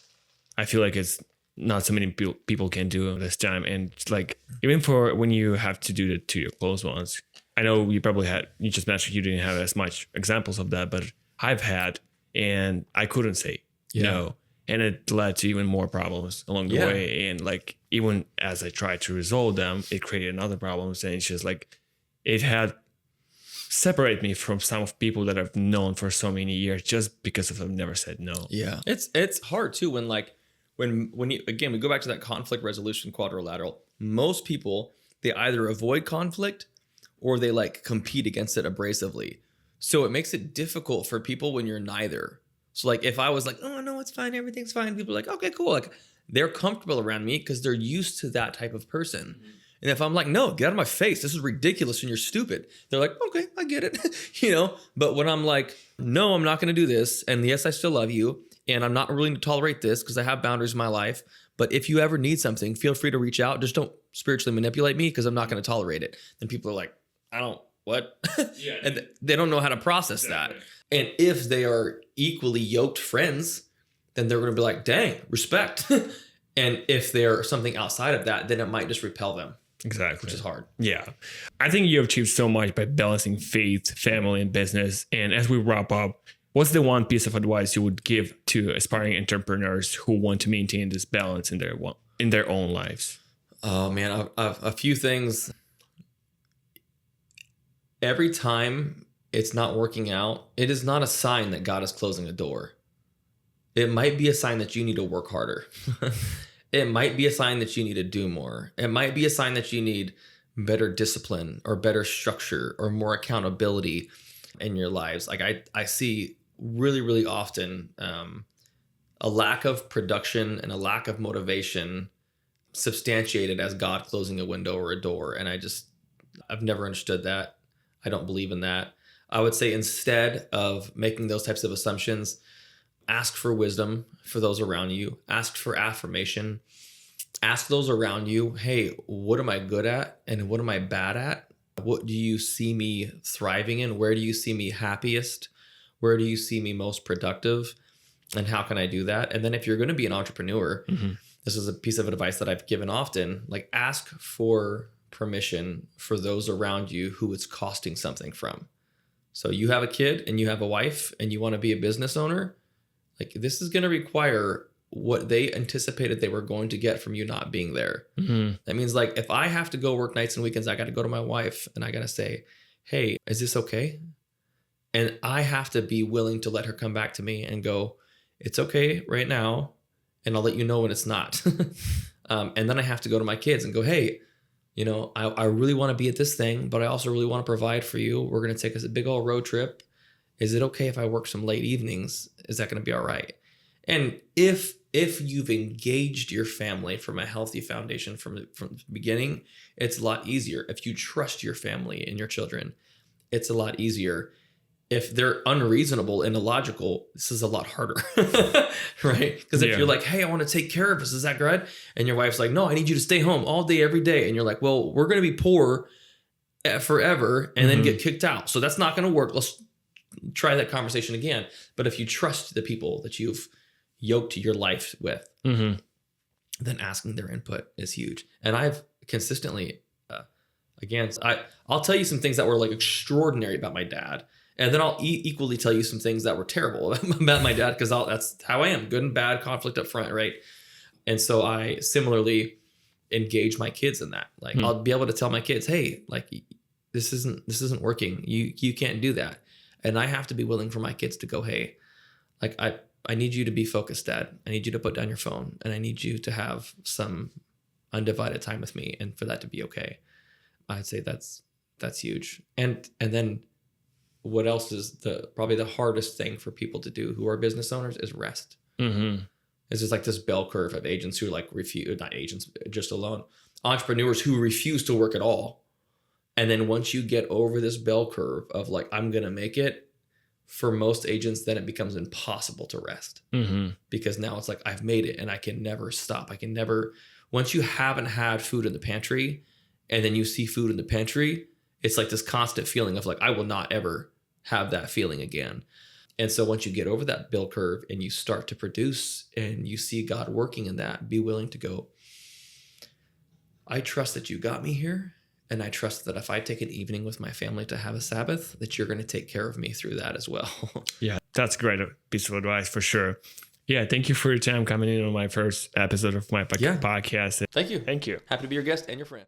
I feel like it's not so many people can do this time. And like, even for when you have to do it to your close ones, I know you just mentioned you didn't have as much examples of that, but I've had, and I couldn't say no. And it led to even more problems along the way. And like, even as I tried to resolve them, it created another problems. And it's just like, it had separated me from some of people that I've known for so many years just because I've never said no. Yeah. It's hard too when you, again, we go back to that conflict resolution quadrilateral. Most people, they either avoid conflict or they like compete against it abrasively. So it makes it difficult for people when you're neither. So like if I was like, oh no, it's fine, everything's fine. People are like, okay, cool. Like they're comfortable around me because they're used to that type of person. Mm-hmm. And if I'm like, no, get out of my face. This is ridiculous and you're stupid. They're like, okay, I get it. But when I'm like, no, I'm not going to do this. And yes, I still love you. And I'm not willing to tolerate this because I have boundaries in my life. But if you ever need something, feel free to reach out. Just don't spiritually manipulate me because I'm not going to tolerate it. Then people are like, I don't, what? Yeah. And they don't know how to process that. And if they are equally yoked friends, then they're going to be like, dang, respect. And if they're something outside of that, then it might just repel them. Exactly. Which is hard. Yeah. I think you have achieved so much by balancing faith, family, and business. And as we wrap up, what's the one piece of advice you would give to aspiring entrepreneurs who want to maintain this balance in their own lives? Oh, man, a few things. Every time it's not working out, it is not a sign that God is closing a door. It might be a sign that you need to work harder. It might be a sign that you need to do more. It might be a sign that you need better discipline or better structure or more accountability in your lives. Like I see really, really often a lack of production and a lack of motivation substantiated as God closing a window or a door. And I've never understood that. I don't believe in that. I would say instead of making those types of assumptions, ask for wisdom for those around you. Ask for affirmation. Ask those around you, hey, what am I good at and what am I bad at? What do you see me thriving in? Where do you see me happiest? Where do you see me most productive? And how can I do that? And then if you're going to be an entrepreneur, this is a piece of advice that I've given often, like ask for permission for those around you who it's costing something from. So you have a kid and you have a wife and you want to be a business owner. Like this is going to require what they anticipated they were going to get from you not being there. That means like if I have to go work nights and weekends, I got to go to my wife and I got to say, hey, is this okay? And I have to be willing to let her come back to me and go, it's okay right now. And I'll let you know when it's not. And then I have to go to my kids and go, hey, you know, I really want to be at this thing, but I also really want to provide for you. We're going to take us a big old road trip. Is it okay if I work some late evenings? Is that going to be all right? And if you've engaged your family from a healthy foundation from the beginning, it's a lot easier. If you trust your family and your children, it's a lot easier. If they're unreasonable and illogical, this is a lot harder, right? Because if you're like, hey, I want to take care of us, is that good? And your wife's like, no, I need you to stay home all day, every day. And you're like, well, we're going to be poor forever and then get kicked out. So that's not going to work. Let's try that conversation again. But if you trust the people that you've yoked your life with, then asking their input is huge. And I've consistently, I'll tell you some things that were like extraordinary about my dad. And then I'll equally tell you some things that were terrible about my dad, because that's how I am, good and bad, conflict up front, right? And so I similarly engage my kids in that. Like I'll be able to tell my kids, hey, like this isn't working. You can't do that. And I have to be willing for my kids to go, hey, like I need you to be focused, Dad. I need you to put down your phone and I need you to have some undivided time with me and for that to be okay. I'd say that's huge. And then what else is probably the hardest thing for people to do who are business owners is rest. It's just like this bell curve of agents who like not agents, just alone entrepreneurs who refuse to work at all. And then once you get over this bell curve of like, I'm going to make it, for most agents, then it becomes impossible to rest because now it's like, I've made it and I can never stop. Once you haven't had food in the pantry and then you see food in the pantry, it's like this constant feeling of like, I will not ever have that feeling again. And so once you get over that bell curve and you start to produce and you see God working in that, be willing to go, I trust that you got me here. And I trust that if I take an evening with my family to have a Sabbath, that you're going to take care of me through that as well. Yeah, that's a great piece of advice for sure. Yeah, thank you for your time coming in on my first episode of my podcast. Thank you. Thank you. Happy to be your guest and your friend.